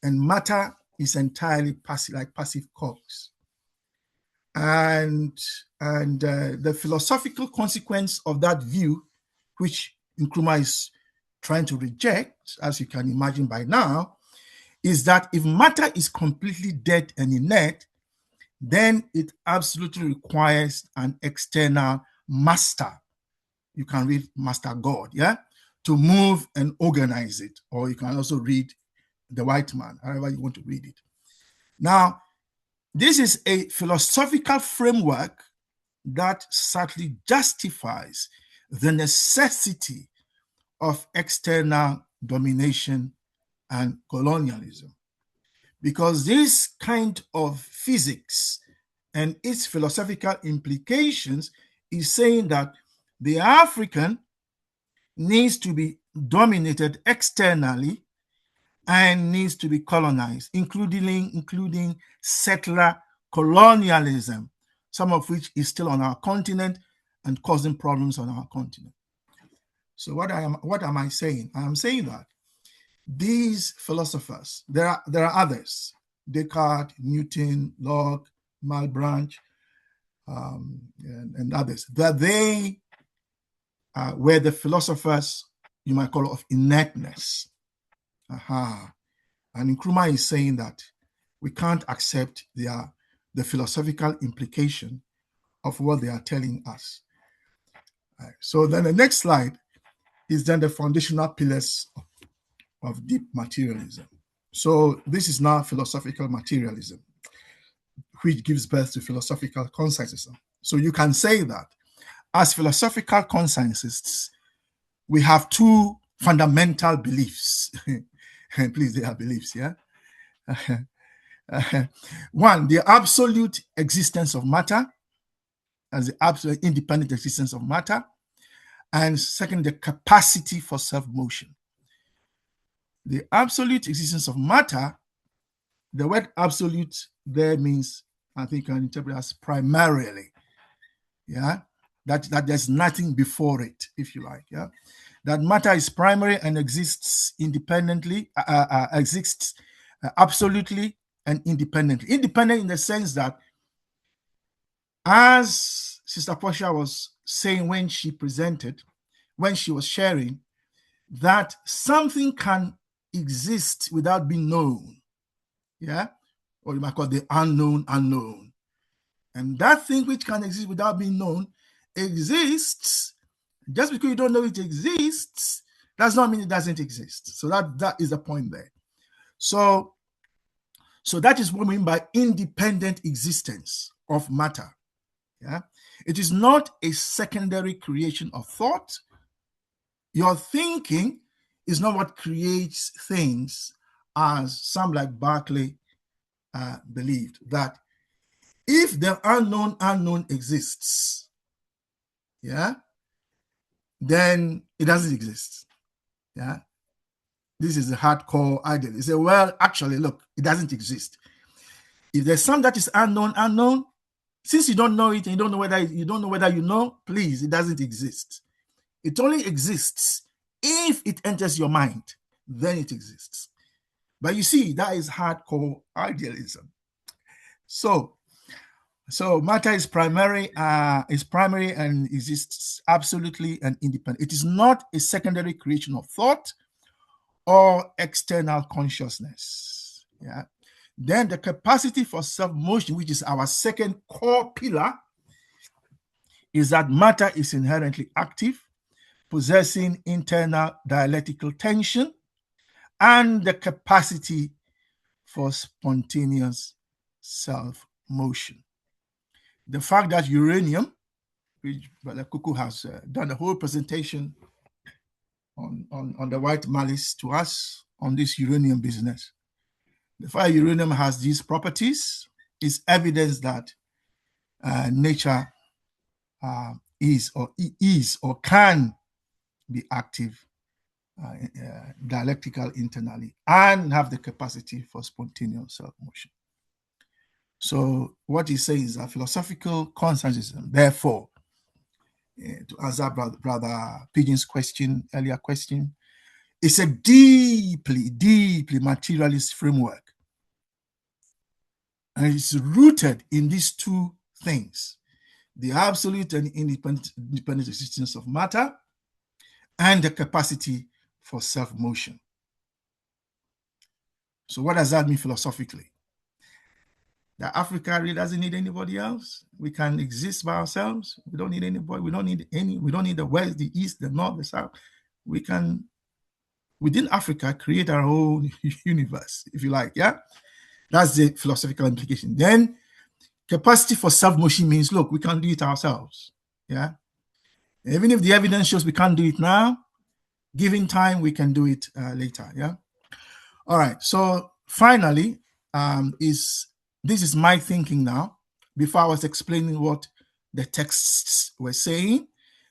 and matter is entirely passive, like passive cogs. And the philosophical consequence of that view, which Nkrumah is trying to reject, as you can imagine by now, is that if matter is completely dead and inert, then it absolutely requires an external master. You can read Master God, yeah, to move and organize it. Or you can also read The White Man, however you want to read it. Now, this is a philosophical framework that certainly justifies the necessity of external domination and colonialism. Because this kind of physics and its philosophical implications is saying that the African needs to be dominated externally and needs to be colonized, including settler colonialism, some of which is still on our continent and causing problems on our continent. So what am I saying? I am saying that these philosophers, there are others, Descartes, Newton, Locke, Malebranche, and others, that they were the philosophers, you might call it, of inertness. And Nkrumah is saying that we can't accept the philosophical implication of what they are telling us. So then the next slide is then the foundational pillars of deep materialism. So this is now philosophical materialism, which gives birth to philosophical conscientism. So you can say that as philosophical conscientists, we have two fundamental beliefs. And please, they are beliefs, yeah? One, the absolute existence of matter, as the absolute independent existence of matter. And second, the capacity for self-motion. The absolute existence of matter, the word absolute there means, I think I can interpret as primarily, yeah? that there's nothing before it, if you like. Yeah, that matter is primary and exists independently, exists absolutely and independently. Independent in the sense that, as Sister Portia was saying when she presented, when she was sharing, that something can exist without being known. Yeah, or you might call it the unknown unknown. And that thing which can exist without being known exists. Just because you don't know it exists does not mean it doesn't exist. So that is the point there. So that is what we mean by independent existence of matter. Yeah, it is not a secondary creation of thought. Your thinking is not what creates things, as some like Berkeley believed, that if the unknown unknown exists, yeah, then it doesn't exist. Yeah, this is a hardcore idealist. He said, well, actually, look, it doesn't exist. If there's some that is unknown, since you don't know it and you don't know whether you know, please, it doesn't exist. It only exists if it enters your mind, then it exists. But you see, that is hardcore idealism. So matter is primary and exists absolutely and independent. It is not a secondary creation of thought or external consciousness. Yeah. Then the capacity for self-motion, which is our second core pillar, is that matter is inherently active, possessing internal dialectical tension and the capacity for spontaneous self-motion. The fact that uranium, which Brother Kuku has done a whole presentation on the white malice to us on this uranium business. The fact uranium has these properties is evidence that nature is or can be active, dialectical internally, and have the capacity for spontaneous self-motion. So what he says is a philosophical conscientism, therefore, to answer Brother Pigeon's earlier question, it's a deeply materialist framework. And it's rooted in these two things: the absolute and independent existence of matter and the capacity for self-motion. So what does that mean philosophically? That Africa really doesn't need anybody else. We can exist by ourselves. We don't need anybody. We don't need the West, the East, the North, the South. We can, within Africa, create our own universe, if you like. Yeah, that's the philosophical implication. Then capacity for self-motion means, look, we can do it ourselves. Yeah, even if the evidence shows we can't do it now, given time, we can do it later. Yeah. All right. So finally, this is my thinking now. Before I was explaining what the texts were saying,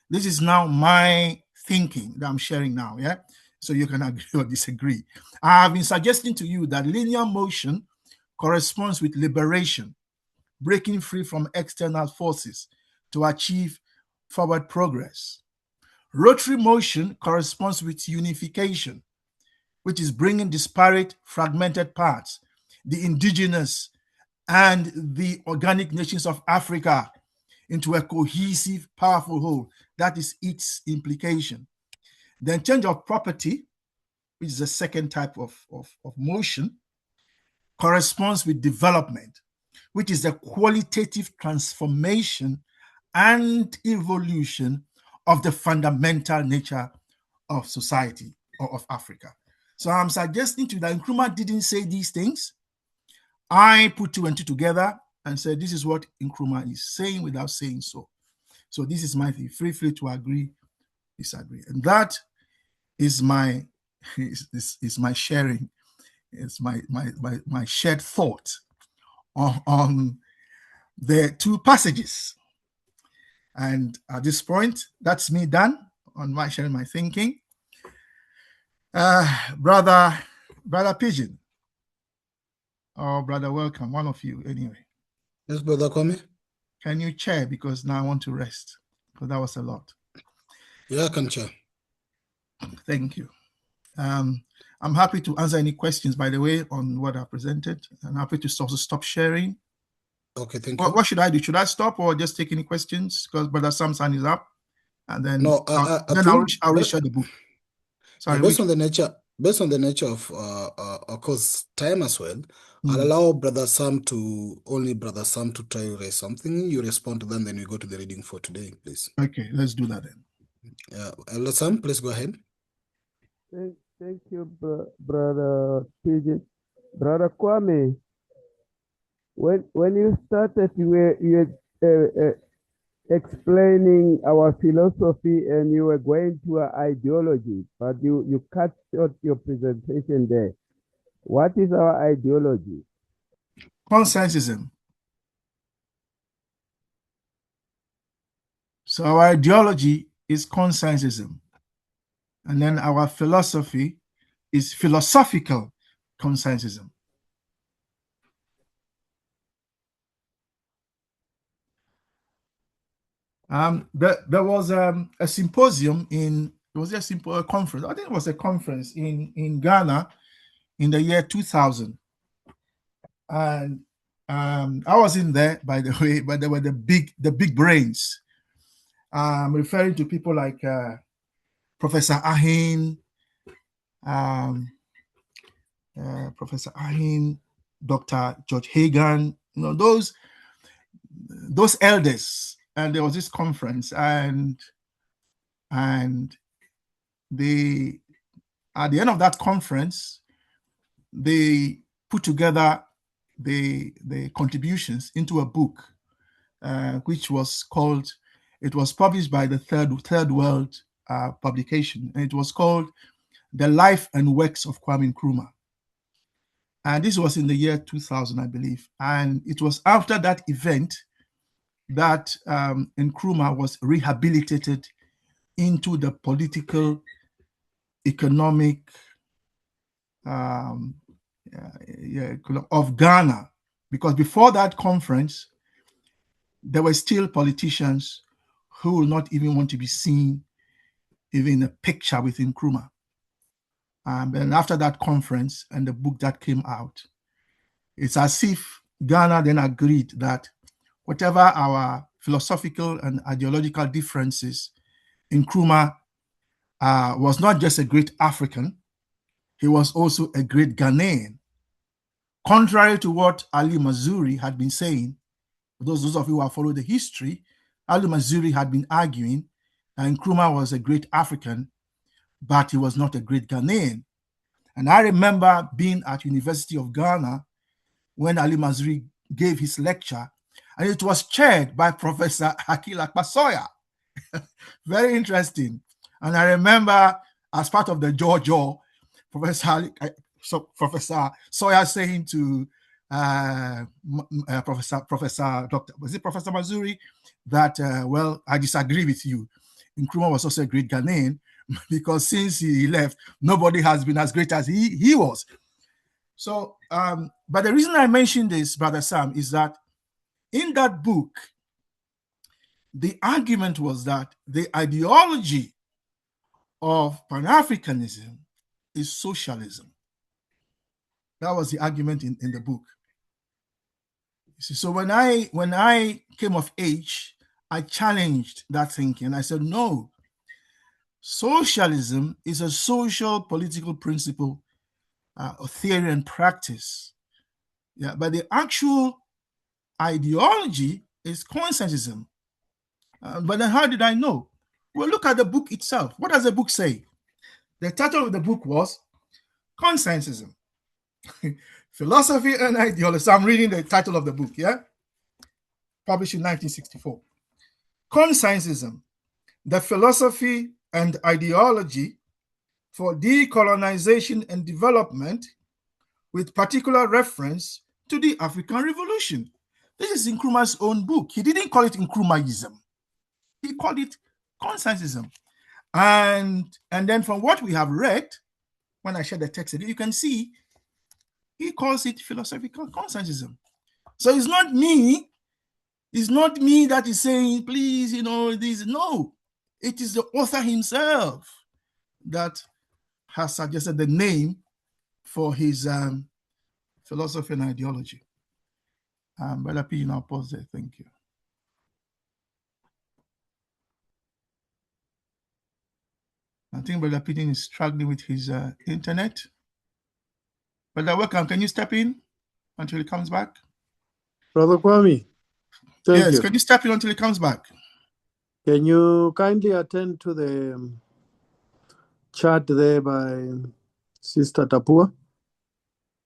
this is now my thinking that I'm sharing now. Yeah. So you can agree or disagree. I have been suggesting to you that linear motion corresponds with liberation, breaking free from external forces to achieve forward progress. Rotary motion corresponds with unification, which is bringing disparate, fragmented parts, the indigenous and the organic nations of Africa, into a cohesive, powerful whole. That is its implication. Then change of property, which is the second type of motion, corresponds with development, which is the qualitative transformation and evolution of the fundamental nature of society or of Africa. So I'm suggesting to you that Nkrumah didn't say these things. I put two and two together and said, this is what Nkrumah is saying without saying so. So this is my thing. Feel free to agree, disagree. And that is my sharing. It's my shared thought on the two passages. And at this point, that's me done on my sharing my thinking. Brother Pigeon, or Brother Welcome, one of you anyway. Yes, Brother Kwame. Can you chair, because now I want to rest. So that was a lot. Yeah, Kancha. Thank you. I'm happy to answer any questions, by the way, on what I presented. I'm happy to also stop sharing. Okay, thank you. What should I do? Should I stop or just take any questions? Because Brother Sam's hand is up, and then I'll share the book. Sorry, based on the nature of course, time as well. I'll allow Brother Sam to try to raise something. You respond to them, then we go to the reading for today, please. Okay, let's do that then. Elder Sam, please go ahead. Thank you, Brother PJ. Brother Kwame, when you started, you were explaining our philosophy and you were going to our ideology, but you cut short your presentation there. What is our ideology? Conscientism. So our ideology is Conscientism. And then our philosophy is philosophical Conscientism. There was a symposium a conference. I think it was a conference in Ghana in the year 2000. And I was in there, by the way, but there were the big brains. I'm referring to people like Professor Ahin, Professor Ahin, Dr. George Hagan, those elders. And there was this conference, and they, at the end of that conference, they put together the contributions into a book, which was called, it was published by the Third World publication, and it was called The Life and Works of Kwame Nkrumah. And this was in the year 2000, I believe. And it was after that event that Nkrumah was rehabilitated into the political, economic of Ghana. Because before that conference, there were still politicians who would not even want to be seen even in a picture with Nkrumah. And after that conference and the book that came out, it's as if Ghana then agreed that whatever our philosophical and ideological differences, Nkrumah was not just a great African, he was also a great Ghanaian. Contrary to what Ali Mazrui had been saying, those of you who have followed the history, Ali Mazrui had been arguing that Nkrumah was a great African, but he was not a great Ghanaian. And I remember being at University of Ghana when Ali Mazrui gave his lecture, and it was chaired by Professor Hakila Pasoya. Very interesting. And I remember, as part of the Jaw, Professor Sawyer saying to Professor Mazrui that, well, I disagree with you. Nkrumah was also a great Ghanaian, because since he left, nobody has been as great as he was. So, but the reason I mentioned this, Brother Sam, is that in that book, the argument was that the ideology of Pan-Africanism is socialism. That was the argument in the book. So when I came of age, I challenged that thinking. I said, no, socialism is a social political principle, a theory and practice. Yeah, but the actual ideology is Conscientism. But then how did I know? Well, look at the book itself. What does the book say? The title of the book was Conscientism, Philosophy and Ideology. So I'm reading the title of the book, yeah? Published in 1964. Conscientism, the philosophy and ideology for decolonization and development, with particular reference to the African Revolution. This is Nkrumah's own book. He didn't call it Nkrumahism. He called it Conscientism. And then from what we have read, when I share the text, you can see he calls it philosophical Conscientism. So it's not me It's not me that is saying, please, this. No, it is the author himself that has suggested the name for his philosophy and ideology. Brother P, I'll pause there. Thank you. I think Brother Pigeon is struggling with his internet. Brother Welcome, can you step in until he comes back? Brother Kwame, thank you. Can you step in until he comes back? Can you kindly attend to the chat there by Sister Tapua?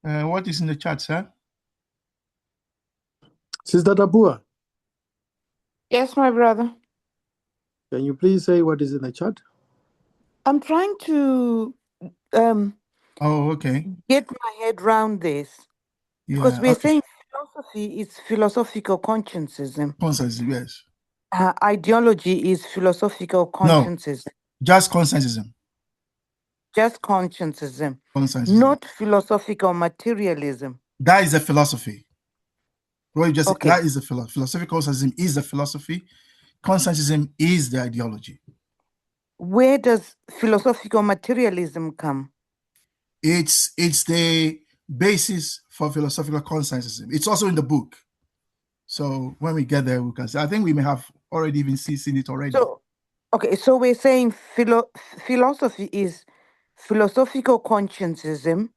What is in the chat, sir? Sister Tapua, Yes, my brother. can you please say what is in the chat? I'm trying to okay. get my head around this. Yeah, because we're saying philosophy is philosophical conscientism. Conscientism, yes. Ideology is philosophical conscientism. No, just conscientism. Just conscientism. Conscientism. Not philosophical materialism. That is a philosophy. Well, Okay. That is a philosophical conscientism is a philosophy. Conscientism is the ideology. Where does philosophical materialism come? It's the basis for philosophical conscientism. It's also in the book. So when we get there, we can say, I think we may have already even seen it already. So, okay, so we're saying philosophy is philosophical conscientism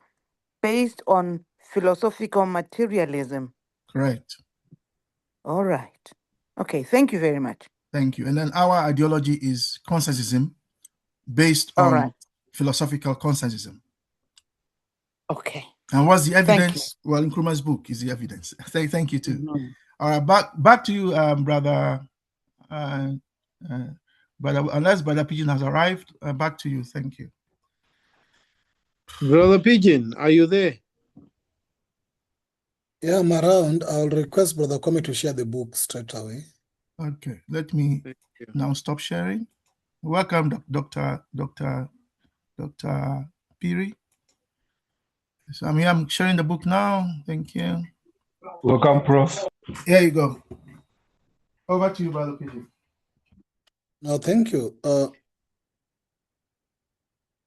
based on philosophical materialism. Correct. All right. Okay, thank you very much. Thank you. And then our ideology is conscientism based on philosophical conscientism. Okay. And what's the evidence? Well, Nkrumah's book is the evidence. Thank you too. Mm-hmm. All right, back to you, brother. Brother, unless Brother Pigeon has arrived, back to you. Thank you. Brother Pigeon, are you there? Yeah, I'm around. I'll request Brother Kwame to share the book straight away. Okay, let me now stop sharing. Welcome, Dr. Piri. So I'm sharing the book now. Thank you. Welcome, Prof. Here you go. Over to you, Brother Pigeon. No, thank you.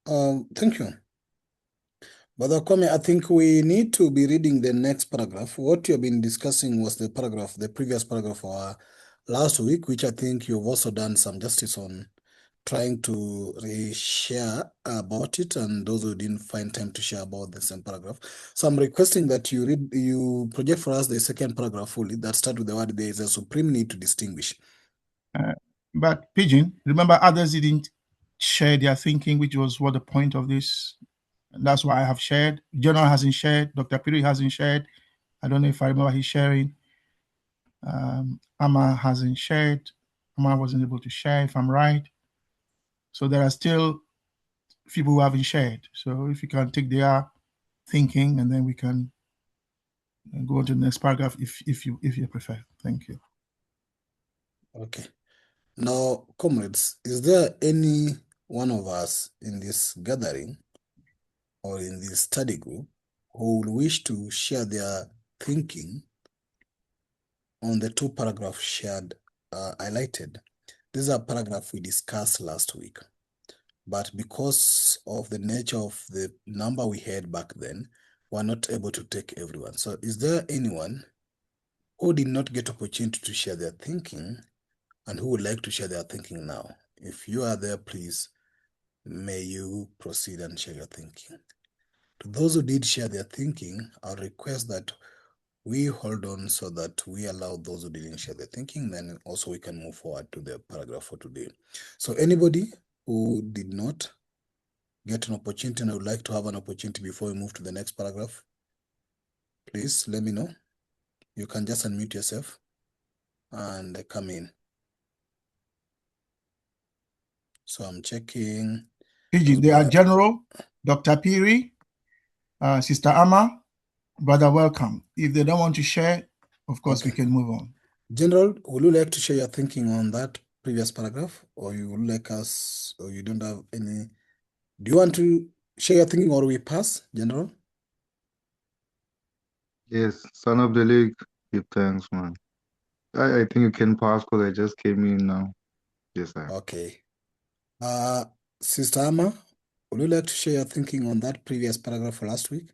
Thank you. Brother Kwame, I think we need to be reading the next paragraph. What you've been discussing was the previous paragraph for last week, which I think you've also done some justice on trying to re-share about it, and those who didn't find time to share about the same paragraph. So I'm requesting that you project for us the second paragraph fully that starts with the word there is a supreme need to distinguish. But Pigeon, remember others didn't share their thinking, which was what the point of this. That's why I have shared. General hasn't shared. Dr. Piri hasn't shared. I don't know if I remember he's sharing. Amma hasn't shared. Amma wasn't able to share, if I'm right. So there are still people who haven't shared. So if you can take their thinking, and then we can go on to the next paragraph if you prefer. Thank you. Okay. Now, comrades, is there any one of us in this gathering or in this study group who will wish to share their thinking on the two paragraphs shared, highlighted? These are paragraphs we discussed last week, but because of the nature of the number we had back then, we're not able to take everyone. So is there anyone who did not get opportunity to share their thinking and who would like to share their thinking now? If you are there, please, may you proceed and share your thinking. To those who did share their thinking, I'll request that we hold on so that we allow those who didn't share their thinking, then also we can move forward to the paragraph for today. So anybody who did not get an opportunity and I would like to have an opportunity before we move to the next paragraph, please let me know. You can just unmute yourself and come in. So I'm checking. They are General, Dr. Piri, Sister Amma, Brother Welcome. If they don't want to share, of course, we can move on. General, would you like to share your thinking on that previous paragraph, or you would like us, or you don't have any? Do you want to share your thinking, or we pass, General? Yes, son of the league, give thanks, man. I think you can pass because I just came in now. Yes, sir. Okay. Sister Amma, would you like to share your thinking on that previous paragraph for last week?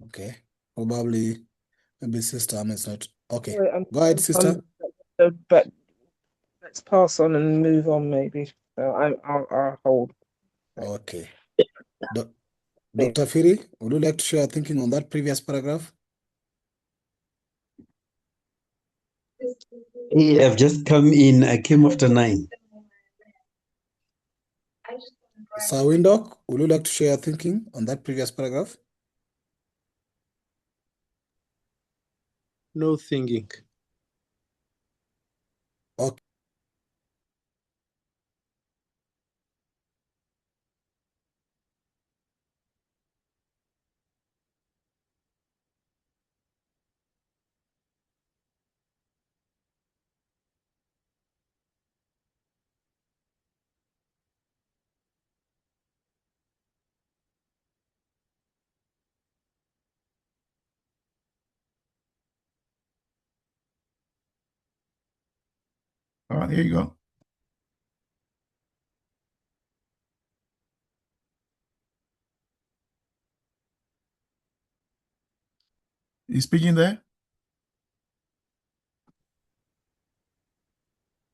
Okay. Probably, maybe Sister Amma is not. Okay. Go ahead, Sister. But let's pass on and move on, maybe. So I'll hold. Okay. Dr. Firi, would you like to share your thinking on that previous paragraph? Hey, I've just come in. I came after 9. Sir Windhoek, would you like to share your thinking on that previous paragraph? No thinking. Okay. All right, here you go. You speaking there?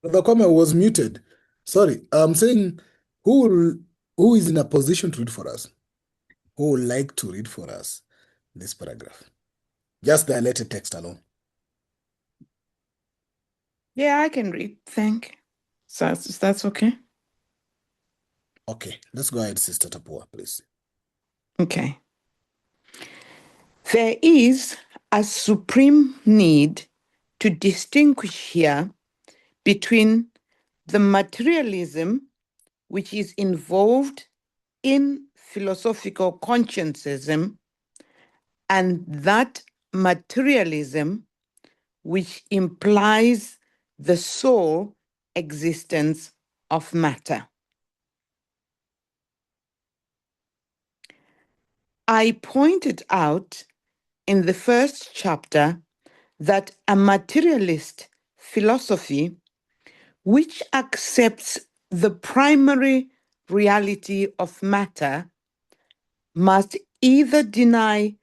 Brother Kwame was muted. Sorry, I'm saying who is in a position to read for us? Who would like to read for us this paragraph? Just the letter text alone. Yeah, I can read. Thank you. So that's okay. Okay, let's go ahead, Sister Tapua, please. Okay. There is a supreme need to distinguish here between the materialism which is involved in philosophical conscientism and that materialism which implies the sole existence of matter. I pointed out in the first chapter that a materialist philosophy which accepts the primary reality of matter must either deny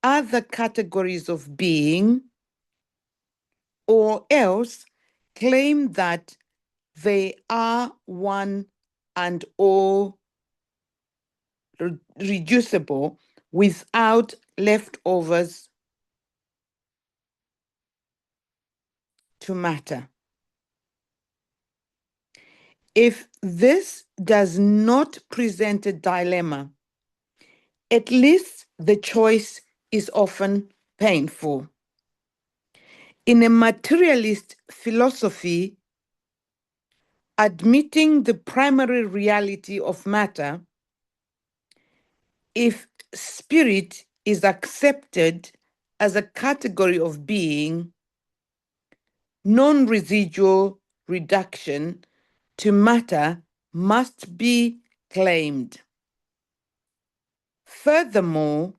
other categories of being or else claim that they are one and all reducible without leftovers to matter. If this does not present a dilemma, at least the choice is often painful. In a materialist philosophy, admitting the primary reality of matter, if spirit is accepted as a category of being, non-residual reduction to matter must be claimed. Furthermore,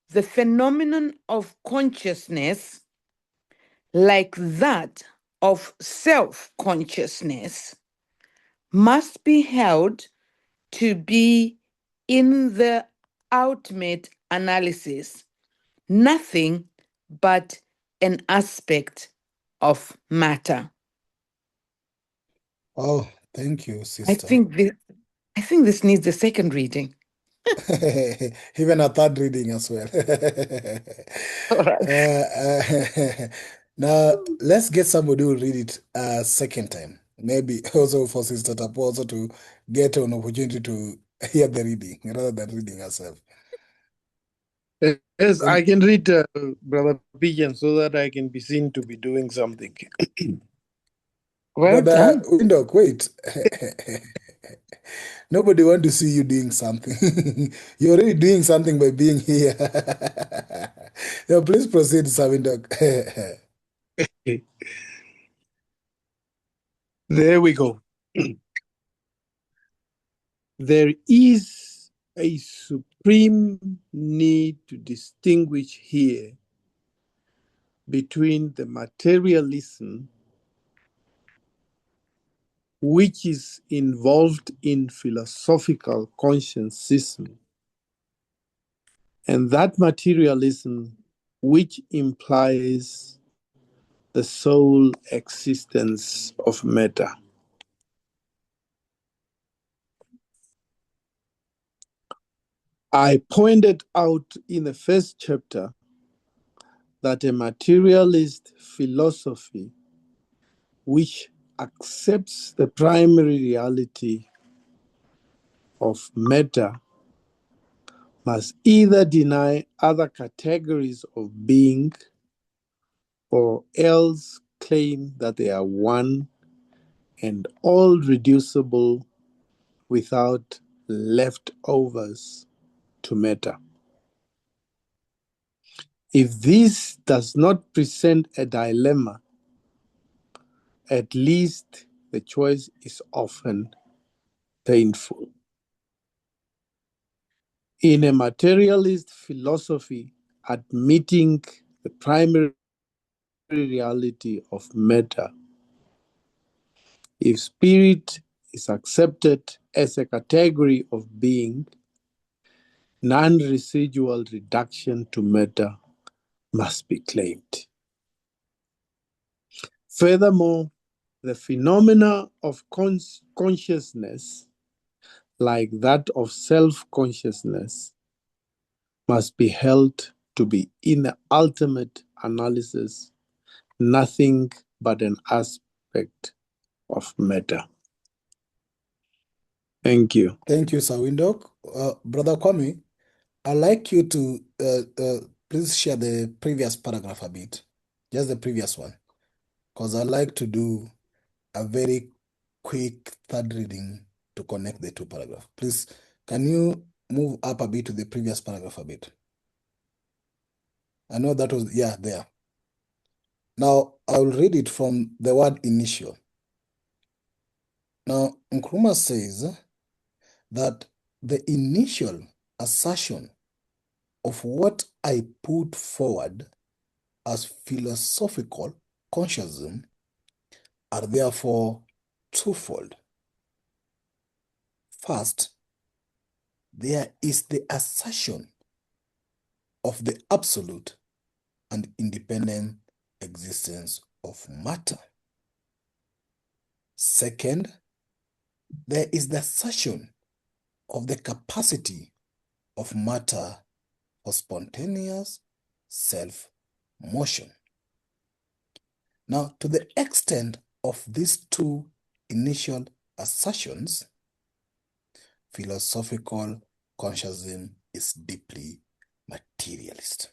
the phenomenon of consciousness, like that of self-consciousness, must be held to be, in the ultimate analysis, nothing but an aspect of matter. Oh, thank you, I Sister. think this needs a second reading. Even a third reading as well. All right. Now, let's get somebody who will read it a second time. Maybe also for Sister Tapo also to get an opportunity to hear the reading rather than reading herself. Yes, I can read Brother Pigeon so that I can be seen to be doing something. Well Brother done. Windhoek, wait. Nobody want to see you doing something. You're already doing something by being here. Yeah, please proceed, Sir Windhoek. There we go. There is a supreme need to distinguish here between the materialism which is involved in philosophical consciencism and that materialism which implies the sole existence of matter. I pointed out in the first chapter that a materialist philosophy which accepts the primary reality of matter must either deny other categories of being or else claim that they are one and all reducible without leftovers to matter. If this does not present a dilemma, at least the choice is often painful. In a materialist philosophy, admitting the primary reality of matter, if spirit is accepted as a category of being, non-residual reduction to matter must be claimed. Furthermore, the phenomena of consciousness, like that of self-consciousness, must be held to be, in the ultimate analysis, nothing but an aspect of matter. Thank you. Thank you, Sir Windhoek. Brother Kwame, I'd like you to please share the previous paragraph a bit, just the previous one, because I'd like to do a very quick third reading to connect the two paragraphs. Please, can you move up a bit to the previous paragraph a bit? I know that was, yeah, there. Now, I'll read it from the word initial. Now, Nkrumah says that the initial assertion of what I put forward as philosophical conscientism are therefore twofold. First, there is the assertion of the absolute and independent existence of matter. Second, there is the assertion of the capacity of matter for spontaneous self-motion. Now, to the extent of these two initial assertions, philosophical conscientism is deeply materialist.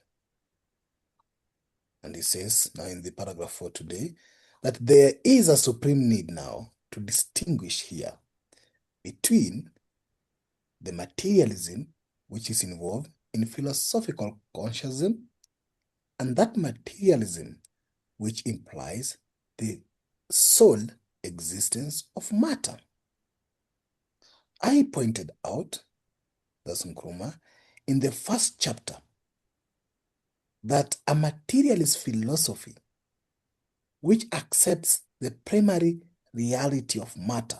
And he says now in the paragraph 4 today that there is a supreme need now to distinguish here between the materialism which is involved in philosophical conscientism and that materialism which implies the sole existence of matter. I pointed out, that's Nkrumah, in the first chapter that a materialist philosophy which accepts the primary reality of matter,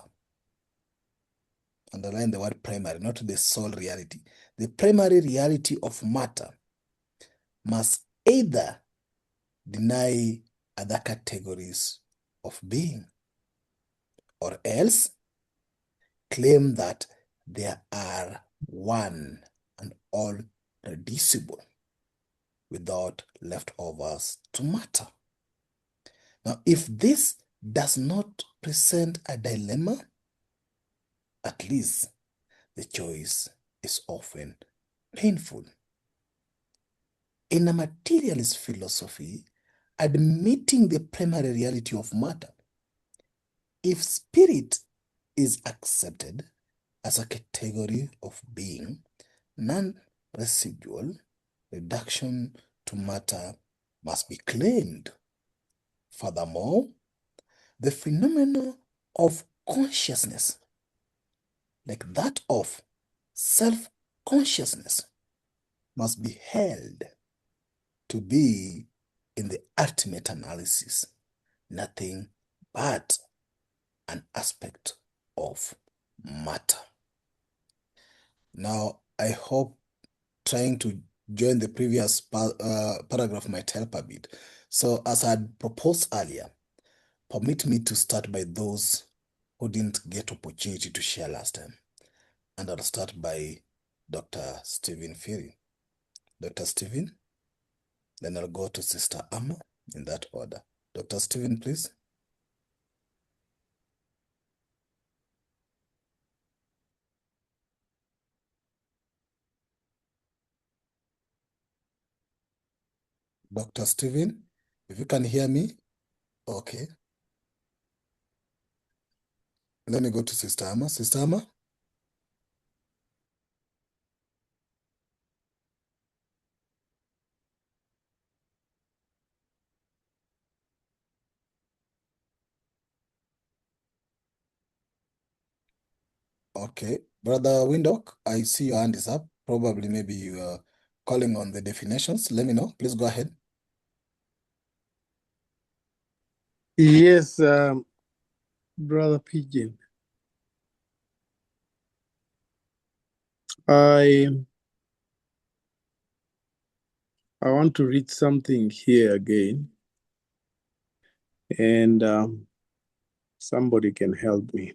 underline the word primary, not the sole reality, the primary reality of matter must either deny other categories of being or else claim that they are one and all reducible without leftovers to matter. Now, if this does not present a dilemma, at least the choice is often painful. In a materialist philosophy, admitting the primary reality of matter, if spirit is accepted as a category of being, non-residual reduction to matter must be claimed. Furthermore, the phenomena of consciousness, like that of self consciousness must be held to be, in the ultimate analysis, nothing but an aspect of matter. Now, I hope trying to join the previous paragraph might help a bit. So, as I had proposed earlier, permit me to start by those who didn't get opportunity to share last time. And I'll start by Dr. Stephen Phiri. Dr. Stephen, then I'll go to Sister Amma in that order. Dr. Stephen, please. Dr. Stephen, if you can hear me, okay. Let me go to Sister Amma. Sister Amma? Okay. Brother Windhoek, I see your hand is up. Probably maybe you are calling on the definitions. Let me know. Please go ahead. Yes, Brother Pigeon. I want to read something here again, and somebody can help me,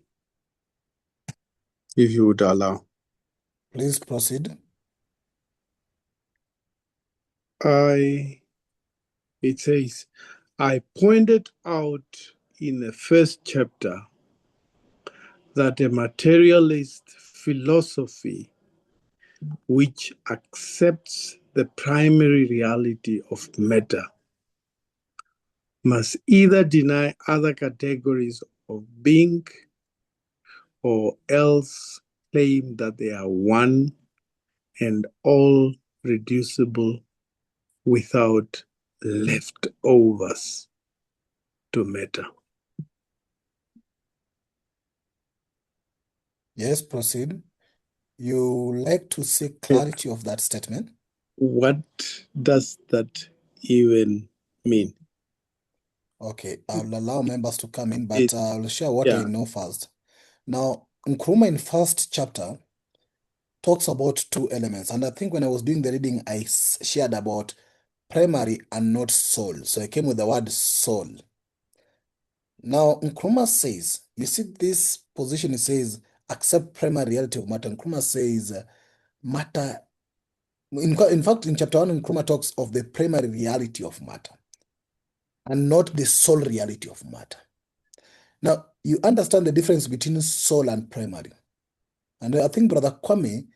if you would allow. Please proceed. It says, I pointed out in the first chapter that a materialist philosophy which accepts the primary reality of matter must either deny other categories of being or else claim that they are one and all reducible without leftovers to matter. Yes, proceed. You like to seek clarity of that statement? What does that even mean? Okay, I'll allow members to come in, but I'll share what I know first. Now, Nkrumah in first chapter talks about two elements, and I think when I was doing the reading, I shared about primary and not soul. So I came with the word soul. Now, Nkrumah says, you see this position, it says, accept primary reality of matter. Nkrumah says, matter, in fact, in chapter 1, Nkrumah talks of the primary reality of matter and not the soul reality of matter. Now, you understand the difference between soul and primary. And I think Brother Kwame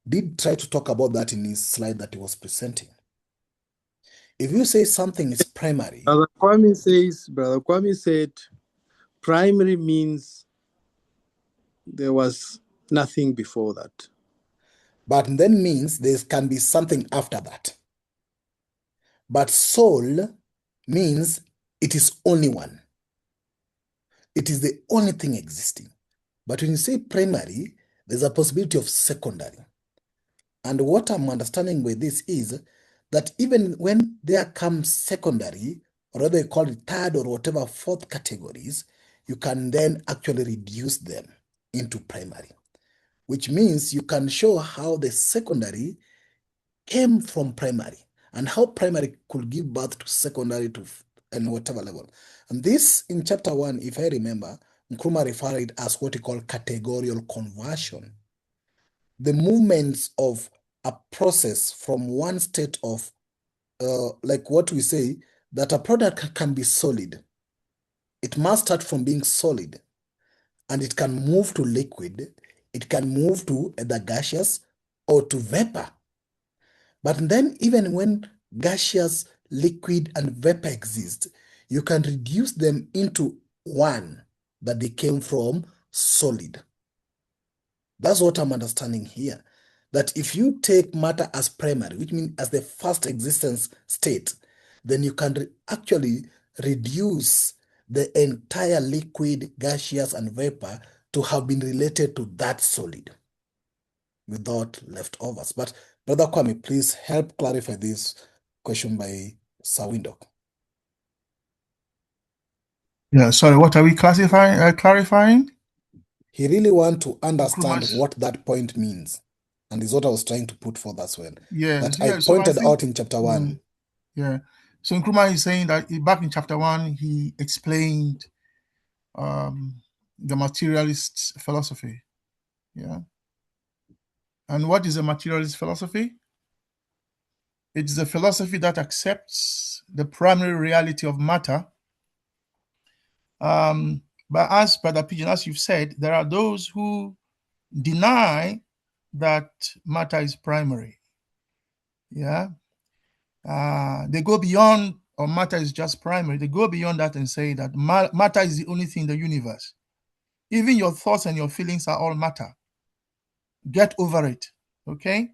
did try to talk about that in his slide that he was presenting. If you say something is primary... Brother Kwame said, primary means there was nothing before that. But then means there can be something after that. But soul means it is only one. It is the only thing existing. But when you say primary, there's a possibility of secondary. And what I'm understanding by this is that even when there comes secondary, or whether you call it third or whatever fourth categories, you can then actually reduce them into primary, which means you can show how the secondary came from primary and how primary could give birth to secondary to and whatever level. And this in chapter 1, if I remember, Nkrumah referred it as what he called categorical conversion. The movements of a process from one state of, like what we say, that a product can be solid. It must start from being solid, and it can move to liquid, it can move to either gaseous or to vapor. But then even when gaseous, liquid, and vapor exist, you can reduce them into one, that they came from solid. That's what I'm understanding here. That if you take matter as primary, which means as the first existence state, then you can actually reduce the entire liquid, gaseous, and vapor to have been related to that solid. without leftovers. But Brother Kwame, please help clarify this question by Sawindok. Yeah, sorry, what are we clarifying? He really wants to understand what that point means. And is what I was trying to put forth as well. Yeah, that yeah, I so pointed I think, out in chapter 1. Yeah. So Nkrumah is saying that back in chapter 1, he explained the materialist philosophy. Yeah. And what is a materialist philosophy? It is a philosophy that accepts the primary reality of matter. But as Brother Pigeon, as you've said, there are those who deny that matter is primary. Yeah. They go beyond, or matter is just primary. They go beyond that and say that matter is the only thing in the universe. Even your thoughts and your feelings are all matter. Get over it. Okay?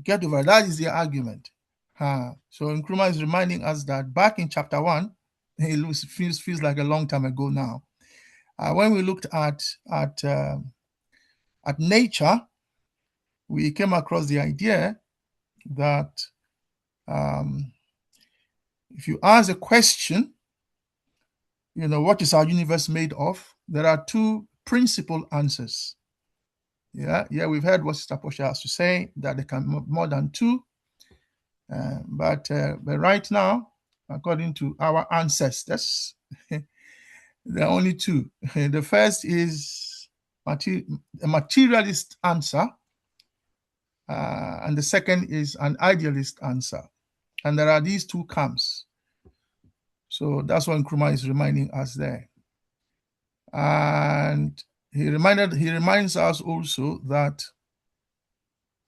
Get over it. That is the argument. So Nkrumah is reminding us that back in chapter 1, it feels like a long time ago now. When we looked at nature, we came across the idea that if you ask a question, what is our universe made of? There are two principal answers. Yeah, we've heard what Sister Portia has to say, that there can be more than two. But right now, according to our ancestors, there are only two. The first is a materialist answer, and the second is an idealist answer. And there are these two camps. So that's what Nkrumah is reminding us there. And he reminds us also that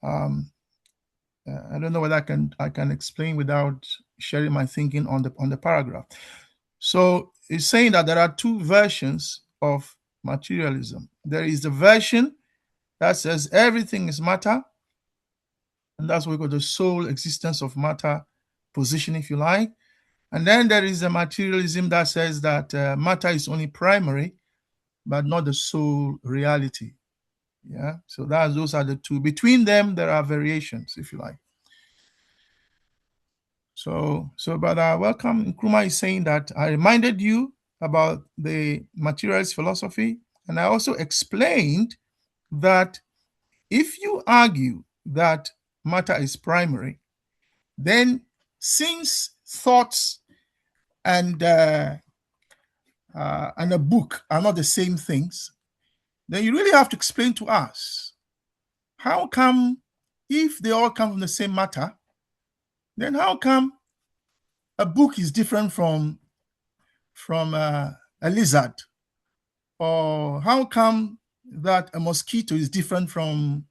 I don't know whether I can explain without sharing my thinking on the paragraph. So it's saying that there are two versions of materialism. There is the version that says everything is matter, and that's what we call the sole existence of matter position, if you like. And then there is the materialism that says that matter is only primary, but not the sole reality. Yeah, so those are the two. Between them, there are variations, if you like. So Brother Welcome, Nkrumah is saying that I reminded you about the materialist philosophy, and I also explained that if you argue that matter is primary, then since thoughts and a book are not the same things, then you really have to explain to us how come, if they all come from the same matter, then how come a book is different from a lizard? Or how come that a mosquito is different from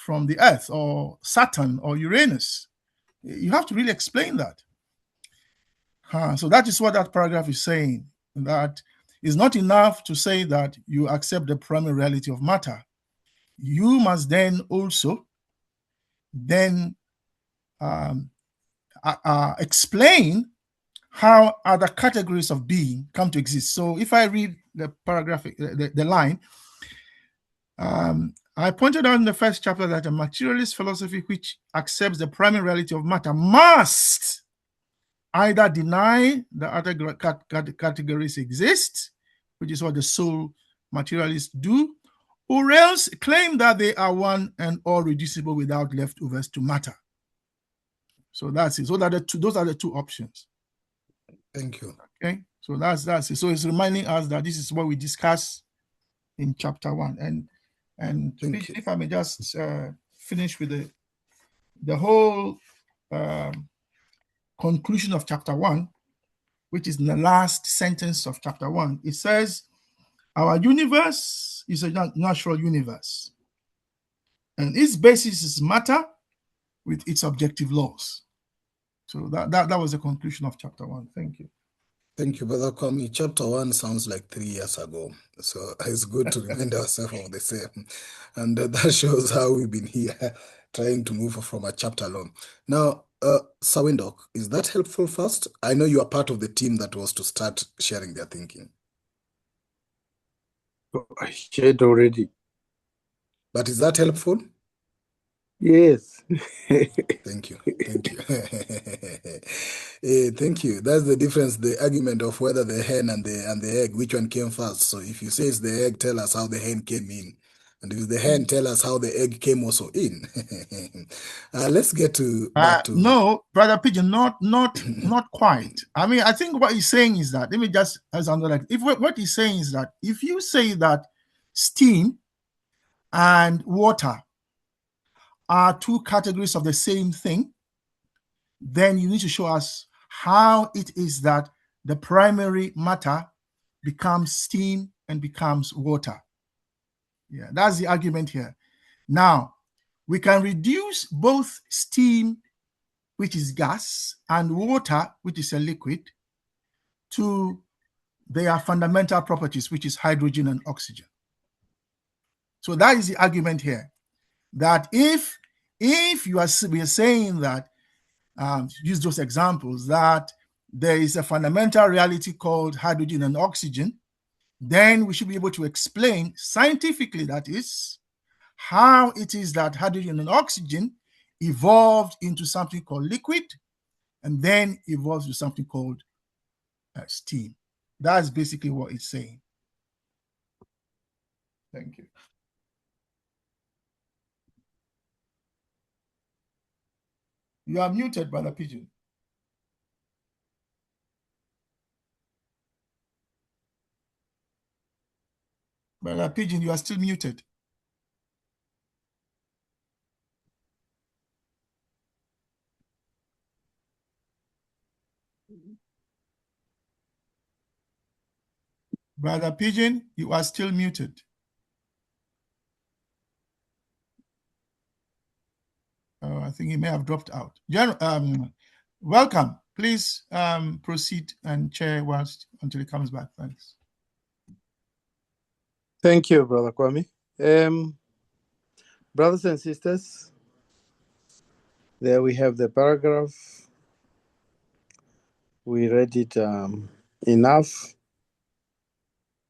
the Earth or Saturn or Uranus? You have to really explain that. So that is what that paragraph is saying, that it's not enough to say that you accept the primary reality of matter. You must then also explain how other categories of being come to exist. So if I read the paragraph, the line, I pointed out in the first chapter that a materialist philosophy which accepts the primary reality of matter must either deny the other categories exist, which is what the soul materialists do, or else claim that they are one and all reducible without leftovers to matter. So that's it. So those are the two options. Thank you. Okay, so that's it. So it's reminding us that this is what we discussed in chapter 1. And if I may just finish with the whole conclusion of chapter 1, which is in the last sentence of chapter 1. It says, our universe is a natural universe, and its basis is matter with its objective laws. So that was the conclusion of chapter 1. Thank you. Thank you, Brother Kwame. Chapter 1 sounds like 3 years ago. So it's good to remind ourselves of the same. And that shows how we've been here trying to move from a chapter alone. Now, Sawindok, is that helpful first? I know you are part of the team that was to start sharing their thinking. I shared already. But is that helpful? Yes. Thank you. Thank you. Thank you. That's the difference, the argument of whether the hen and the egg, which one came first. So if you say it's the egg, tell us how the hen came in. And if the hen, tell us how the egg came also in. Let's get to back to no, Brother Pigeon, not quite. I mean, I think what he's saying is that, let me just as underline, if what he's saying is that if you say that steam and water are two categories of the same thing, then you need to show us how it is that the primary matter becomes steam and becomes water. Yeah, that's the argument here. Now, we can reduce both steam, which is gas, and water, which is a liquid, to their fundamental properties, which is hydrogen and oxygen. So that is the argument here, that if we are saying that, use those examples, that there is a fundamental reality called hydrogen and oxygen, then we should be able to explain scientifically, that is, how it is that hydrogen and oxygen evolved into something called liquid and then evolves to something called steam. That's basically what it's saying. Thank you. You are muted, Brother Pigeon. Brother Pigeon, you are still muted. Brother Pigeon, you are still muted. I think he may have dropped out. Welcome. Please proceed and chair until he comes back. Thanks. Thank you, Brother Kwame. Brothers and sisters, there we have the paragraph. We read it enough.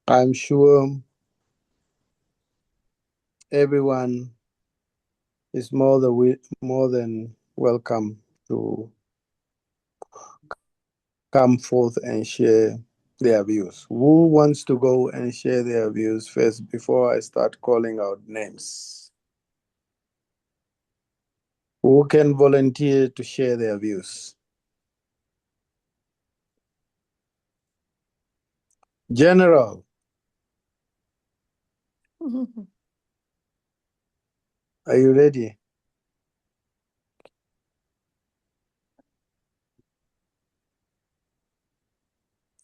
I'm sure everyone is more than welcome to come forth and share their views. Who wants to go and share their views first before I start calling out names? Who can volunteer to share their views? General. Are you ready?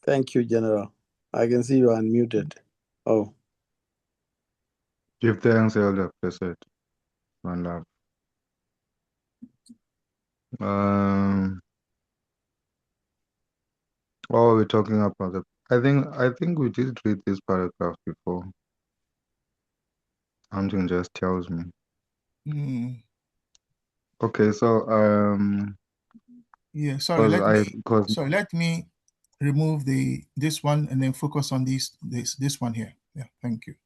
Thank you, General. I can see you are unmuted. Oh. Give thanks, Elder Blessed. One love. What are we talking about? I think we did read this paragraph before. Something just tells me. Okay, so yeah, sorry, let me remove this one and then focus on this one here. Yeah, thank you.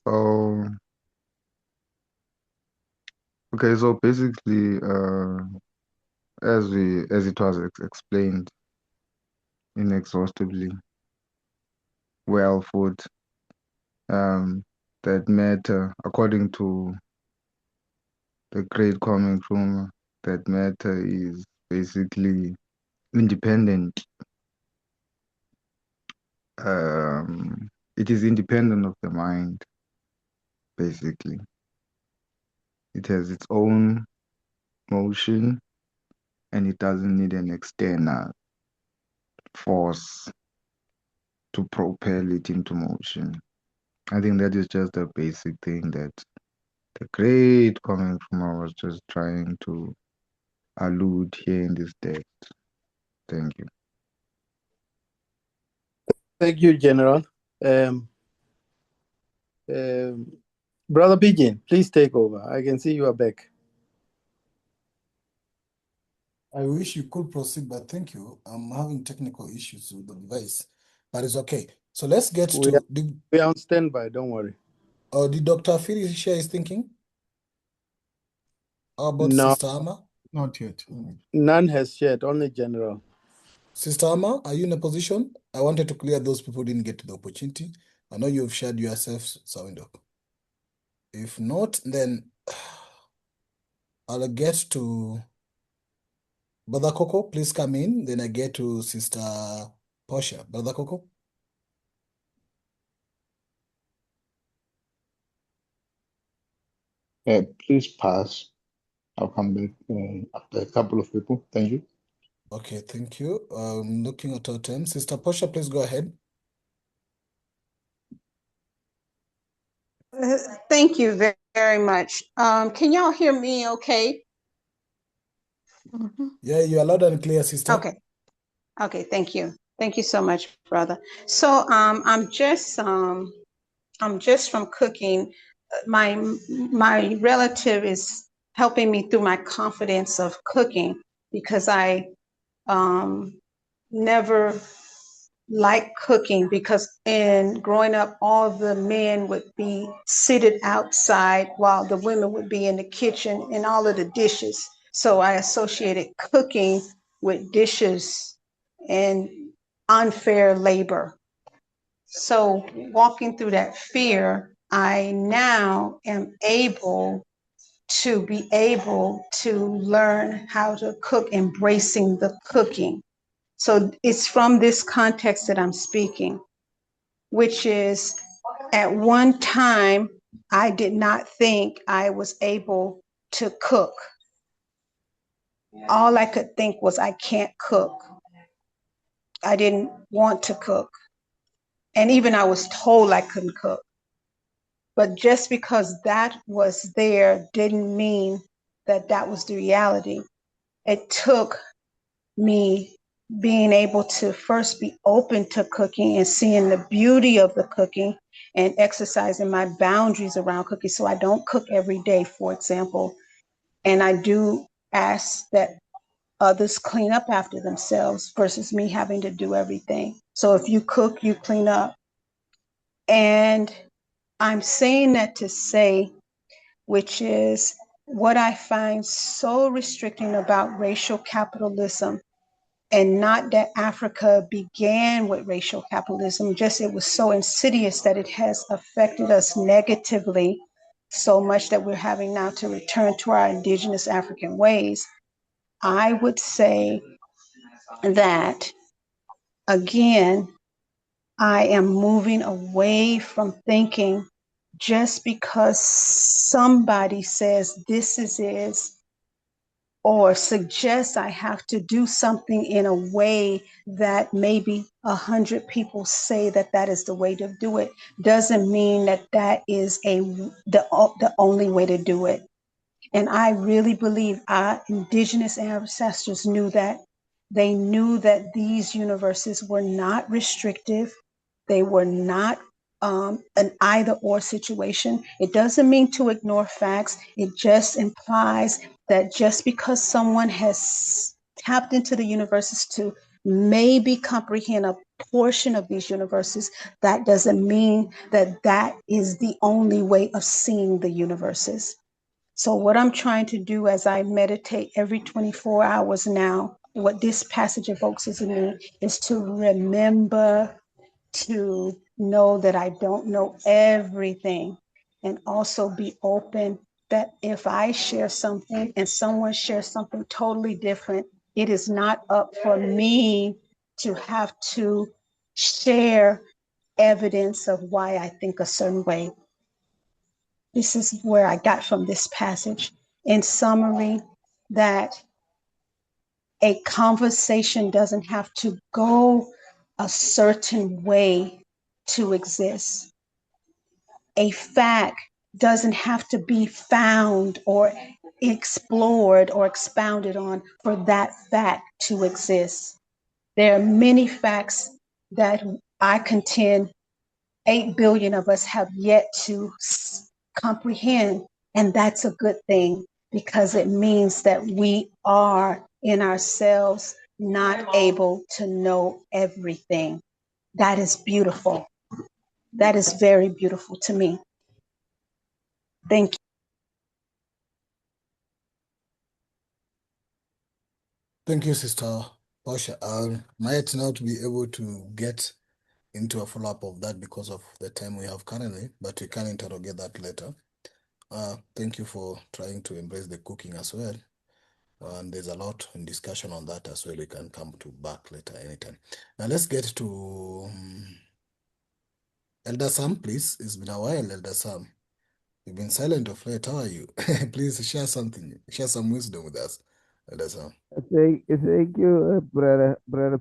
So okay, so basically, as it was explained inexhaustibly, well put, that matter, according to the great Kwame Nkrumah, that matter is basically independent. It is independent of the mind, basically. It has its own motion and it doesn't need an external force to propel it into motion. I think that is just a basic thing that the great Kwame Nkrumah was just trying to allude here in this text. Thank you. Thank you, General. Brother Pigeon, please take over. I can see you are back. I wish you could proceed, but thank you. I'm having technical issues with the device, but it's okay. So let's get We to are on standby, don't worry. did Dr. Phiri share his thinking? How about No, Sister Ama? Not yet. none has shared, only general. Sister Ama, are you in a position? I wanted to clear those people who didn't get the opportunity. I know you've shared yourself, Sawindo. If not, then I'll get to Brother Coco. Please come in. Then I get to Sister Portia. Brother Coco. Please pass. I'll come back after a couple of people. Thank you. Okay, thank you. Looking at our time. Sister Portia, please go ahead. Thank you very, very much. Can y'all hear me okay? Yeah, you are loud and clear, sister. Okay. Okay, thank you. Thank you so much, brother. So I'm just from cooking. My relative is helping me through my confidence of cooking because I never liked cooking, because in growing up, all the men would be seated outside while the women would be in the kitchen and all of the dishes. So I associated cooking with dishes and unfair labor. So walking through that fear, I now am able to learn how to cook, embracing the cooking. So it's from this context that I'm speaking, which is, at one time, I did not think I was able to cook. All I could think was, I can't cook. I didn't want to cook. And even I was told I couldn't cook. But just because that was there didn't mean that that was the reality. It took me being able to first be open to cooking and seeing the beauty of the cooking and exercising my boundaries around cooking. So I don't cook every day, for example. And I do ask that others clean up after themselves versus me having to do everything. So if you cook, you clean up. And I'm saying that to say, which is what I find so restricting about racial capitalism. And not that Africa began with racial capitalism, just it was so insidious that it has affected us negatively so much that we're having now to return to our indigenous African ways. I would say that, again, I am moving away from thinking just because somebody says this is or suggests I have to do something in a way that maybe 100 people say that that is the way to do it, doesn't mean that that is the only way to do it. And I really believe our indigenous ancestors knew that. They knew that these universes were not restrictive. They were not an either or situation. It doesn't mean to ignore facts. It just implies that just because someone has tapped into the universes to maybe comprehend a portion of these universes, that doesn't mean that that is the only way of seeing the universes. So what I'm trying to do as I meditate every 24 hours now, what this passage evokes in me is to remember to know that I don't know everything, and also be open that if I share something and someone shares something totally different, it is not up for me to have to share evidence of why I think a certain way. This is where I got from this passage. In summary, that a conversation doesn't have to go a certain way to exist. A fact doesn't have to be found or explored or expounded on for that fact to exist. There are many facts that I contend 8 billion of us have yet to comprehend, and that's a good thing. because it means that we are in ourselves not able to know everything. That is beautiful. That is very beautiful to me. Thank you. Thank you, Sister Portia. Might not be able to get into a follow-up of that because of the time we have currently, but we can interrogate that later. Thank you for trying to embrace the cooking as well. And there's a lot in discussion on that as well. We can come to back later anytime. Now let's get to Elder Sam, please. It's been a while, Elder Sam. You've been silent of late. How are you? Please share something. Share some wisdom with us, Elder Sam. Thank you, brother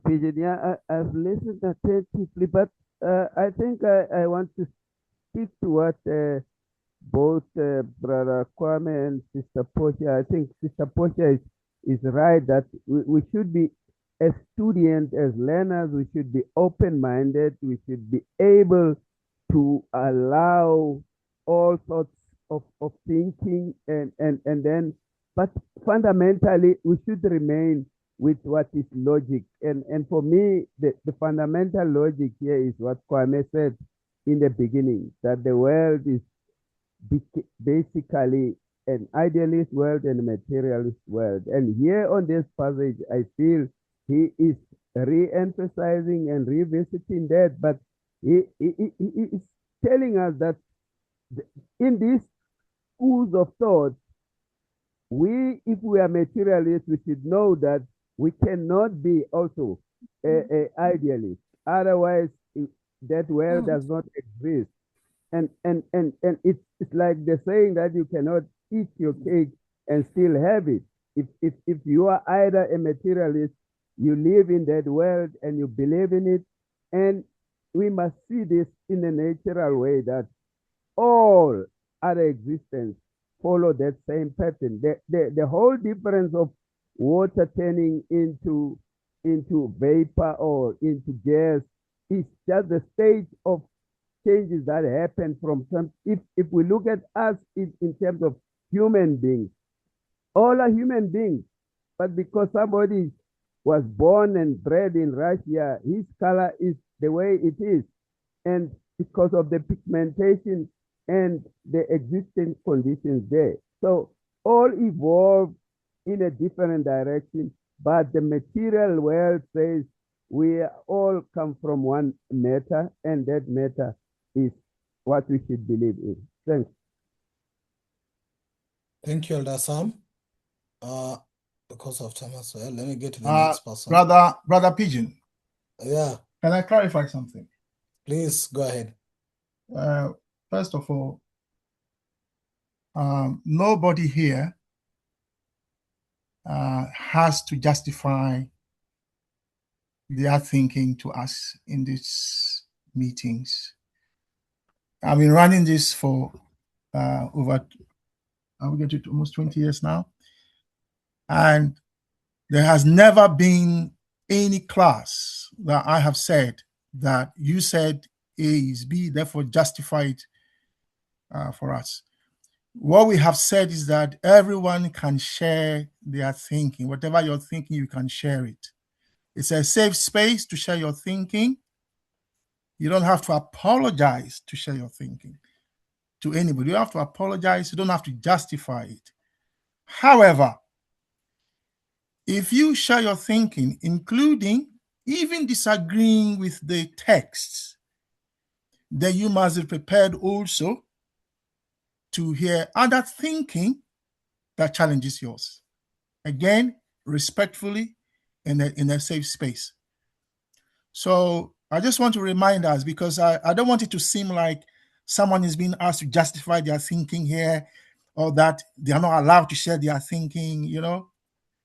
Pigeon. Yeah, I've listened attentively, but I think I want to speak to what both Brother Kwame and Sister Portia. I think Sister Portia is right that we should be, as students, as learners, we should be open-minded. We should be able to allow all sorts of thinking and then, but fundamentally, we should remain with what is logic. And for me, the fundamental logic here is what Kwame said in the beginning, that the world is basically an idealist world and a materialist world. And here on this passage, I feel he is re-emphasizing and revisiting that, but he is telling us that in these schools of thought, if we are materialists, we should know that we cannot be also a idealist. Otherwise, that world does not exist. And it's like the saying that you cannot eat your cake and still have it. If you are either a materialist, you live in that world and you believe in it. And we must see this in a natural way, that all other existence follow that same pattern. The whole difference of water turning into vapor or into gas is just the state of changes that happen from some. If we look at us in terms of human beings, all are human beings, but because somebody was born and bred in Russia, his color is the way it is, and because of the pigmentation and the existing conditions there. So all evolve in a different direction, but the material world says we all come from one matter, and that matter is what we should believe in. Thanks. Thank you, Elder Sam. Because of time as well, let me get to the next person. Brother Pigeon. Yeah. Can I clarify something? Please go ahead. First of all, nobody here has to justify their thinking to us in these meetings. I've been running this for over, I'll get to almost 20 years now. And there has never been any class that I have said that you said A is B, therefore justify it for us. What we have said is that everyone can share their thinking. Whatever you're thinking, you can share it. It's a safe space to share your thinking. You don't have to apologize to share your thinking to anybody. You don't have to apologize. You don't have to justify it. However, if you share your thinking, including even disagreeing with the texts, then you must be prepared also to hear other thinking that challenges yours. Again, respectfully, in a safe space. So I just want to remind us, because I don't want it to seem like someone is being asked to justify their thinking here, or that they are not allowed to share their thinking, you know.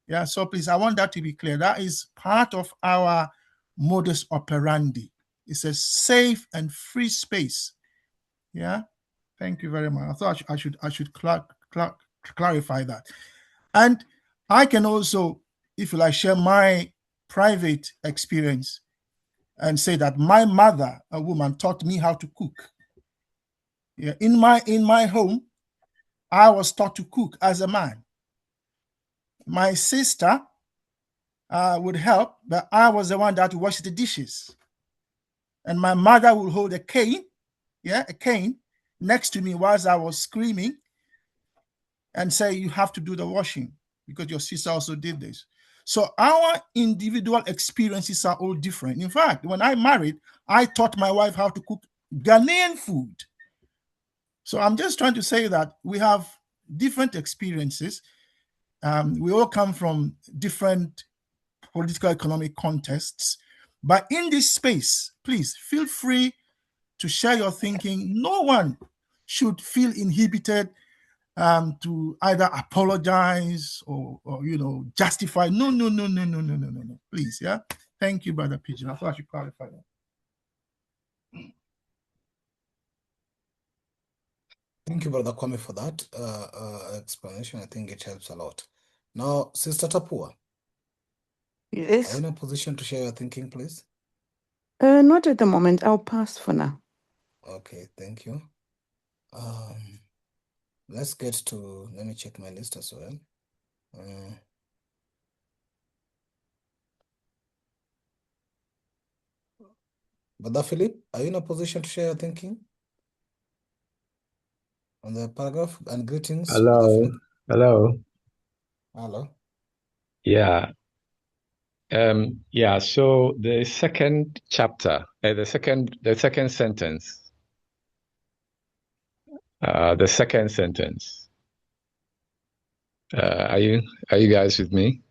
Yeah, so please, I want that to be clear. That is part of our modus operandi. It's a safe and free space. Yeah, thank you very much. I thought I should clarify that. And I can also, if you like, share my private experience and say that my mother, a woman, taught me how to cook. Yeah, in my home, I was taught to cook as a man. my sister would help, but I was the one that washed the dishes. And my mother would hold a cane, a cane next to me whilst I was screaming and say, you have to do the washing because your sister also did this. So our individual experiences are all different. In fact, when I married, I taught my wife how to cook Ghanaian food. So I'm just trying to say that we have different experiences. We all come from different political, economic contexts. But in this space, please feel free to share your thinking. No one should feel inhibited to either apologize or justify. No. Please, yeah. Thank you, Brother Pigeon. I thought I should clarify that. Thank you, Brother Kwame, for that explanation. I think it helps a lot. Now, Sister Tapua. Yes. Are you in a position to share your thinking, please? Not at the moment. I'll pass for now. Okay, thank you. Let's get to, let me check my list as well. Brother Philip, are you in a position to share your thinking on the paragraph? And greetings. Hello. Hello. Hello. Yeah. So the second chapter, the second sentence. The second sentence. Are you guys with me?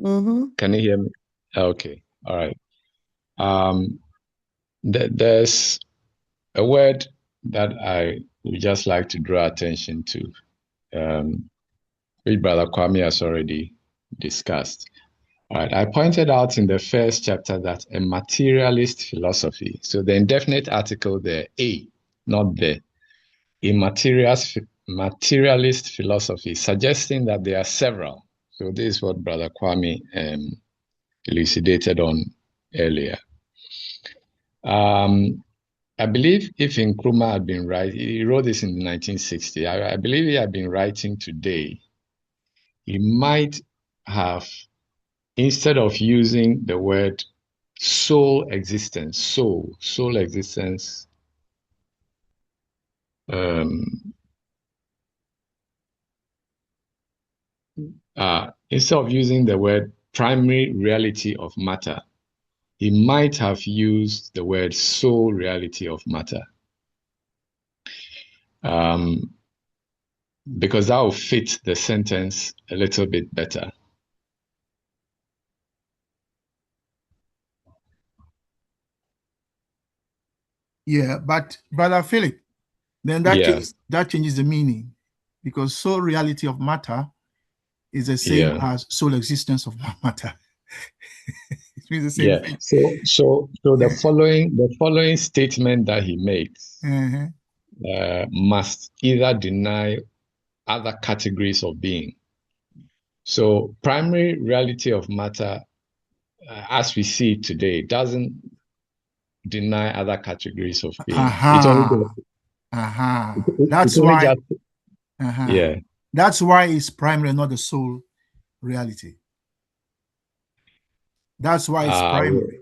Mm-hmm. Can you hear me? Okay. All right. There's a word that I would just like to draw attention to, which Brother Kwame has already discussed. All right. I pointed out in the first chapter that a materialist philosophy, so the indefinite article there, a, not the, a materialist philosophy, suggesting that there are several. So this is what Brother Kwame elucidated on earlier. I believe if Nkrumah had been writing, he wrote this in 1960. I believe he had been writing today, he might have, instead of using the word soul existence, soul existence, instead of using the word primary reality of matter, he might have used the word soul reality of matter. Because that will fit the sentence a little bit better. Yeah, but Brother Philip, then that changes the meaning, because soul reality of matter is the same as soul existence of matter. It means the same thing. So the following statement that he makes must either deny other categories of being. So primary reality of matter, as we see it today, doesn't deny other categories of being. That's why. That's why it's primary, not the soul reality. That's why it's primary.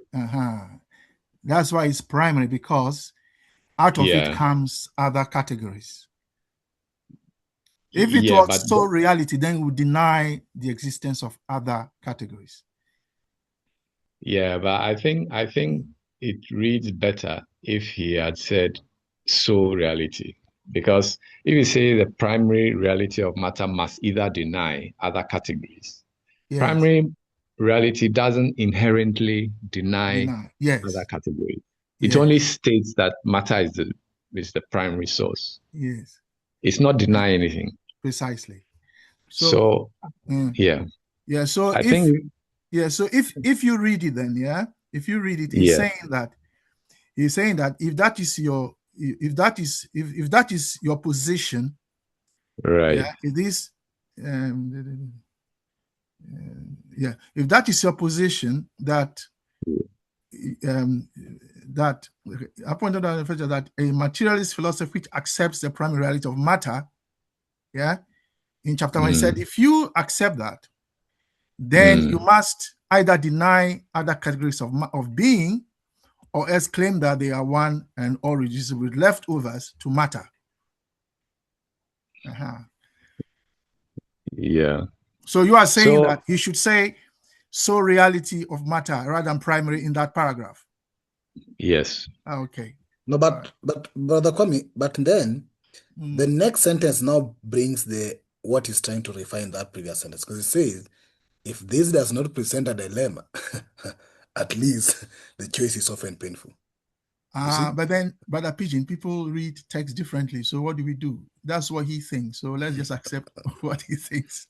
That's why it's primary, because out of it comes other categories. If it was soul reality, then we would deny the existence of other categories. Yeah, but I think it reads better if he had said soul reality, because if you say the primary reality of matter must either deny other categories, primary reality doesn't inherently deny other categories. It only states that matter is the primary source. Yes. It's not denying anything. Precisely. So yeah. So so if you read it, then if you read it, he's saying that if that is your position, right? It is if that is your position, that that I pointed out that a materialist philosophy which accepts the primary reality of matter, in chapter 1, he said, if you accept that, then you must either deny other categories of being, or else claim that they are one and all reducible with leftovers to matter. Yeah. So you are saying that he should say so reality of matter rather than primary in that paragraph? Yes. Okay. No, but Brother Kwame, but then the next sentence now brings what he's trying to refine that previous sentence, because it says, if this does not present a dilemma, at least the choice is often painful. But then, Brother Pigeon, people read text differently. So what do we do? That's what he thinks. So let's just accept what he thinks.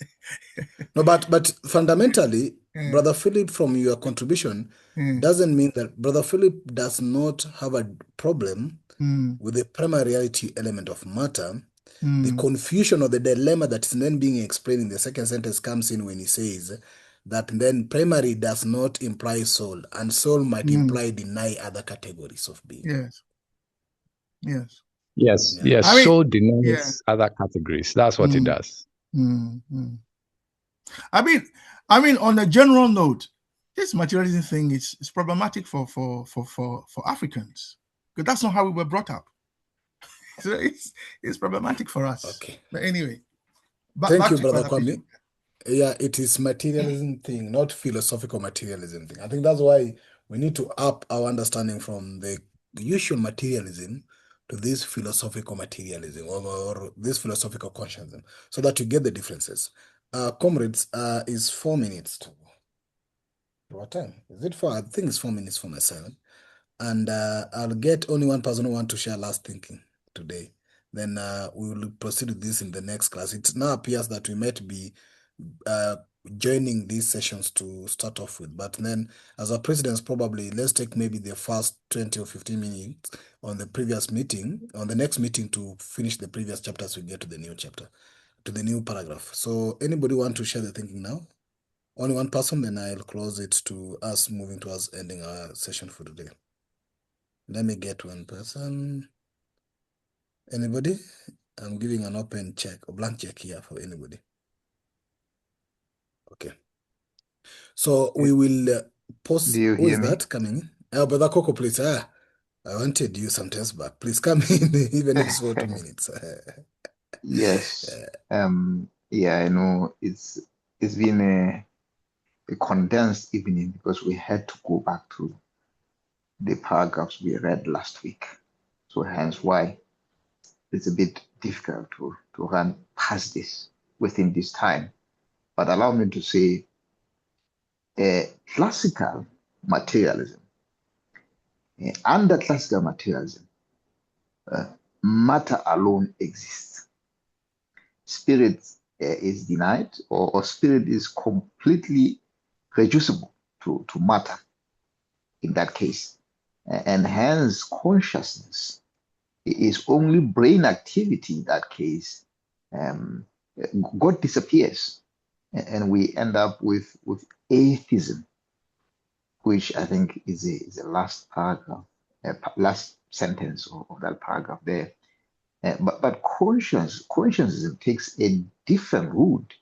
No, but fundamentally, Brother Philip, from your contribution, doesn't mean that Brother Philip does not have a problem with the primary reality element of matter. The confusion or the dilemma that is then being explained in the second sentence comes in when he says that then primary does not imply soul, and soul might imply deny other categories of being. Yes. Yes. Yes. Yeah. Yes. I mean, soul denies other categories. That's what it does. I mean, on a general note, this materialism thing is problematic for Africans, because that's not how we were brought up. So it's problematic for us. Okay. But anyway, thank you, Brother Kwame. Yeah, it is materialism thing, not philosophical materialism thing. I think that's why we need to up our understanding from the usual materialism to this philosophical materialism or this philosophical conscientism, so that you get the differences. Comrades, is 4 minutes to what time? Is it 4? I think it's 4 minutes for my sermon. And I'll get only one person who wants to share last thinking today. Then we will proceed with this in the next class. It now appears that we might be joining these sessions to start off with. But then, as our presidents, probably let's take maybe the first 20 or 15 minutes on the previous meeting, on the next meeting, to finish the previous chapters. We get to the new chapter, to the new paragraph. So anybody want to share the thinking now? Only one person, then I'll close it to us moving towards ending our session for today. Let me get one person. Anybody? I'm giving an open check, a blank check here for anybody. Okay. So we will post. Do you who hear is me? that coming in? Brother Coco, please. I wanted you some times back. Please come in, even if it's for 2 minutes. Yes. Yeah, I know it's been a condensed evening because we had to go back to the paragraphs we read last week. So hence why it's a bit difficult to run past this within this time. But allow me to say classical materialism. Under classical materialism, matter alone exists. Spirit is denied, or spirit is completely reducible to matter in that case. And hence consciousness is only brain activity in that case. God disappears, and we end up with atheism, which I think is a last paragraph, last sentence of that paragraph there. But conscientism takes a different route.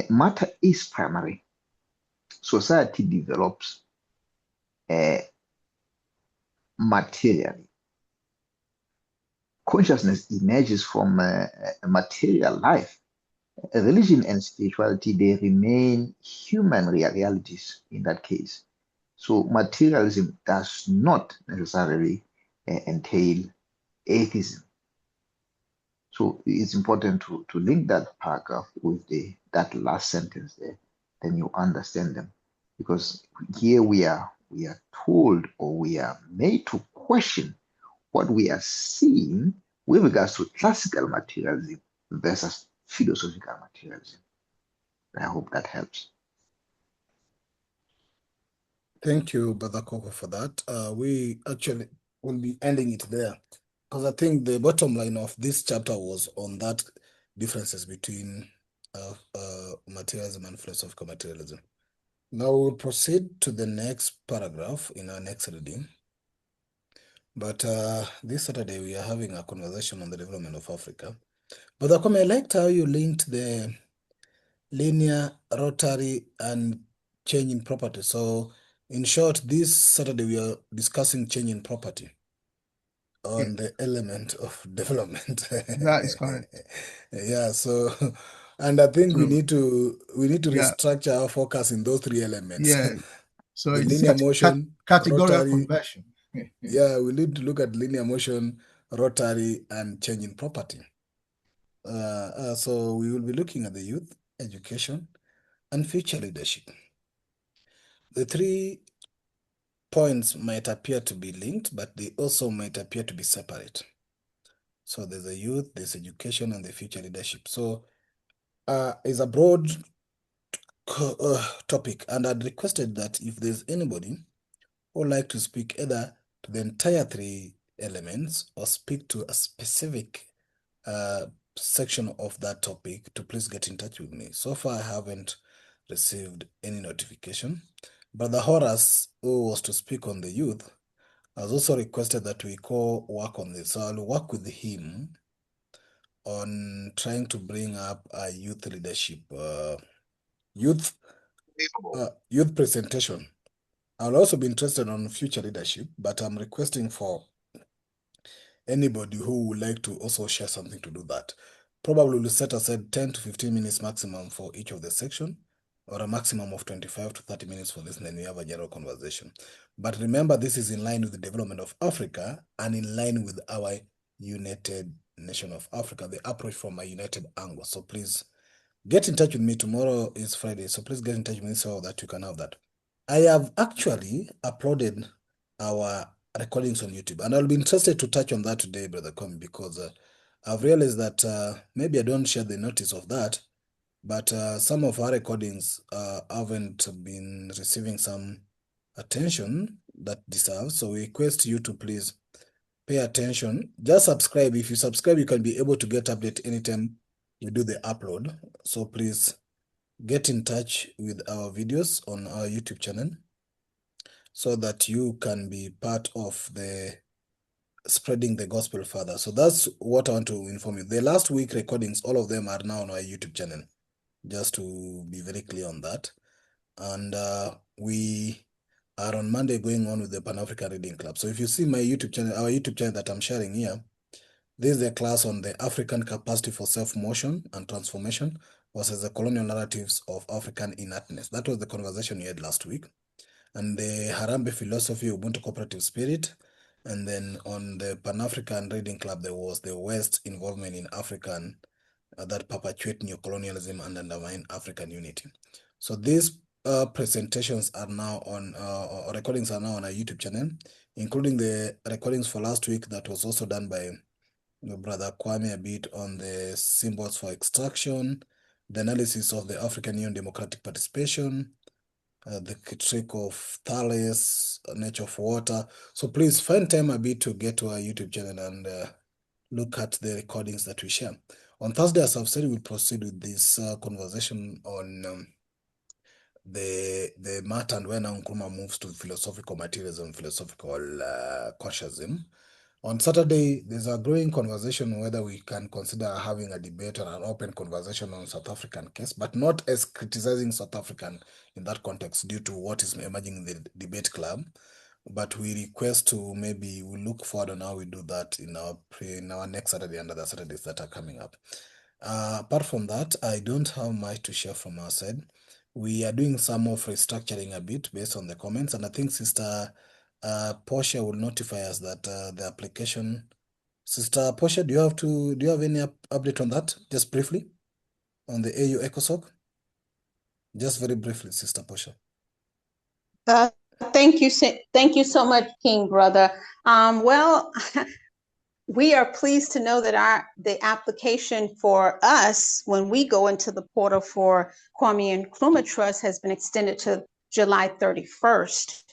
Matter is primary. Society develops materially. Consciousness emerges from a material life. Religion and spirituality, they remain human realities in that case. So materialism does not necessarily entail atheism. So it's important to link that paragraph with that last sentence there, then you understand them. Because here we are told, or we are made to question what we are seeing with regards to classical materialism versus philosophical materialism. I hope that helps. Thank you, Brother Coco, for that. We actually will be ending it there, because I think the bottom line of this chapter was on that differences between materialism and philosophical materialism. Now we'll proceed to the next paragraph in our next reading. But this Saturday we are having a conversation on the development of Africa. Brother Kwame, I liked how you linked the linear, rotary, and change in property. So in short, this Saturday we are discussing change in property on the element of development. That is correct. Yeah, so and I think we True. need to Yeah. restructure our focus in those three elements. Yeah. So The it's linear motion, categorical rotary. conversion. Yeah, we need to look at linear motion, rotary, and change in property. So we will be looking at the youth, education, and future leadership. The 3 points might appear to be linked, but they also might appear to be separate. So there's the youth, there's education, and the future leadership. So it's a broad topic, and I'd requested that if there's anybody who would like to speak either to the entire 3 elements or speak to a specific section of that topic, to please get in touch with me. So far, I haven't received any notification. Brother Horace, who was to speak on the youth, has also requested that we work on this. So I'll work with him on trying to bring up a youth leadership, youth presentation. I'll also be interested on future leadership, but I'm requesting for anybody who would like to also share something to do that. Probably we'll set aside 10 to 15 minutes maximum for each of the section, or a maximum of 25 to 30 minutes for this, and then we have a general conversation. But remember, this is in line with the development of Africa and in line with our United Nation of Africa, the approach from a united angle. So please get in touch with me. Tomorrow is Friday, so please get in touch with me so that you can have that. I have actually uploaded our recordings on YouTube, and I'll be interested to touch on that today, Brother Kwame, because I've realized that maybe I don't share the notice of that, but some of our recordings haven't been receiving some attention that deserves. So we request you to please pay attention. Just subscribe. If you subscribe, you can be able to get update anytime we do the upload. So please get in touch with our videos on our YouTube channel so that you can be part of the spreading the gospel further. So that's what I want to inform you. The last week recordings, all of them are now on our YouTube channel, just to be very clear on that. And we are on Monday going on with the Pan-African Reading Club. So if you see my YouTube channel, our YouTube channel that I'm sharing here, this is a class on the African capacity for self-motion and transformation versus the colonial narratives of African inertness. That was the conversation we had last week. And the Harambee philosophy, Ubuntu cooperative spirit. And then on the Pan-African Reading Club, there was the West involvement in African that perpetuate neocolonialism and undermine African unity. So these presentations are now on, recordings are now on our YouTube channel, including the recordings for last week that was also done by Brother Kwame, a bit on the symbols for extraction, the analysis of the African Union democratic participation, the trick of Thales, nature of water. So please find time a bit to get to our YouTube channel and look at the recordings that we share. On Thursday, as I've said, we'll proceed with this conversation on the matter and when Nkrumah moves to philosophical materialism, philosophical conscientism. On Saturday, there's a growing conversation whether we can consider having a debate or an open conversation on South African case, but not as criticizing South African in that context due to what is emerging in the debate club. But we request to maybe we look forward on how we do that in our next Saturday and other Saturdays that are coming up. Apart from that, I don't have much to share from our side. We are doing some of restructuring a bit based on the comments, and I think Sister Portia will notify us that the application. Sister Portia, do you have any update on that? Just briefly on the AU ECOSOC? Just very briefly, Sister Portia. Thank you so much, King Brother. Well, we are pleased to know that the application for us when we go into the portal for Kwame Nkrumah Trust has been extended to July 31st.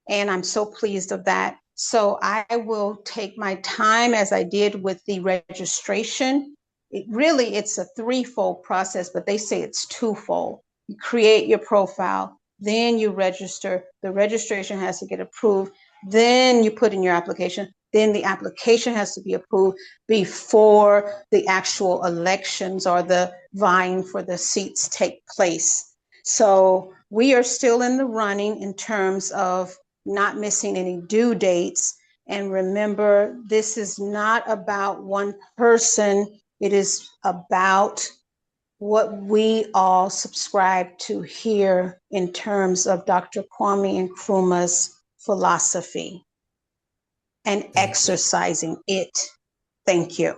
And I'm so pleased of that. So I will take my time as I did with the registration. It's a threefold process, but they say it's twofold. You create your profile, then you register. The registration has to get approved. Then you put in your application. Then the application has to be approved before the actual elections or the vying for the seats take place. So we are still in the running in terms of not missing any due dates. And remember, this is not about one person. It is about what we all subscribe to here in terms of Dr. Kwame Nkrumah's philosophy and exercising it. Thank you.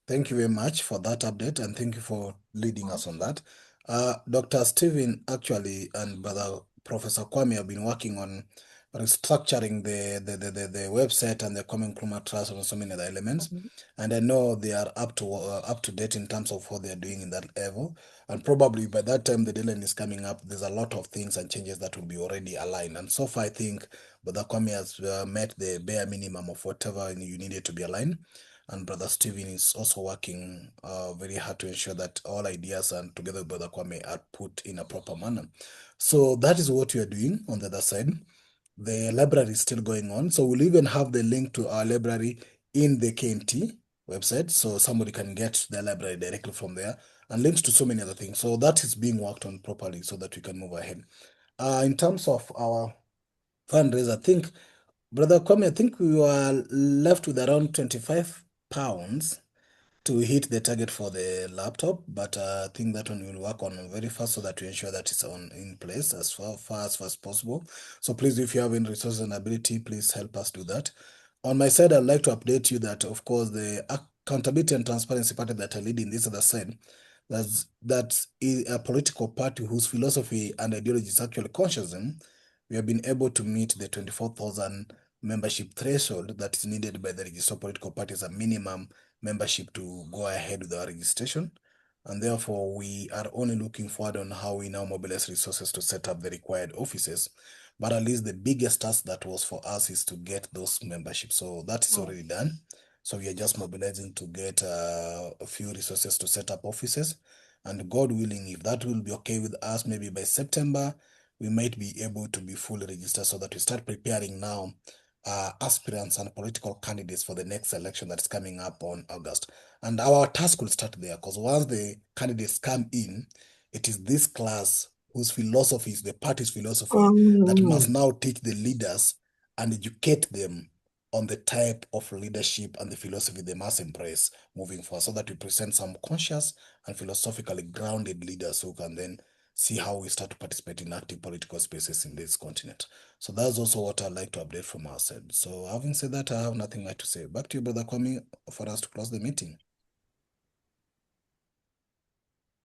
Thank you very much for that update, and thank you for leading us on that. Dr. Stephen actually and Brother Professor Kwame have been working on restructuring the website and the Kwame Nkrumah Trust and so many other elements. And I know they are up to date in terms of what they are doing in that level. And probably by that time the deadline is coming up, there's a lot of things and changes that will be already aligned. And so far, I think Brother Kwame has met the bare minimum of whatever you needed to be aligned. And Brother Stephen is also working very hard to ensure that all ideas and together with Brother Kwame are put in a proper manner. So that is what we are doing on the other side. The library is still going on. So we'll even have the link to our library in the KNT website. So somebody can get the library directly from there and links to so many other things. So that is being worked on properly so that we can move ahead. In terms of our fundraiser, I think, Brother Kwame, I think we were left with around 25 pounds to hit the target for the laptop, but I think that one will work on very fast so that we ensure that it's in place as far as possible. So please, if you have any resources and ability, please help us do that. On my side, I'd like to update you that, of course, the Accountability and Transparency Party that I lead in this other side, that is a political party whose philosophy and ideology is actually Conscientism. We have been able to meet the 24,000 membership threshold that is needed by the registered political parties, a minimum membership to go ahead with our registration. And therefore, we are only looking forward on how we now mobilize resources to set up the required offices. But at least the biggest task that was for us is to get those memberships. So that is already done. So we are just mobilizing to get a few resources to set up offices. And God willing, if that will be okay with us, maybe by September, we might be able to be fully registered so that we start preparing now aspirants and political candidates for the next election that's coming up on August. And our task will start there, because once the candidates come in, it is this class whose philosophy is the party's philosophy that must now teach the leaders and educate them on the type of leadership and the philosophy they must embrace moving forward, so that we present some conscious and philosophically grounded leaders who can then see how we start to participate in active political spaces in this continent. So that's also what I'd like to update from our side. So having said that, I have nothing much to say. Back to you, Brother Kwame, for us to close the meeting.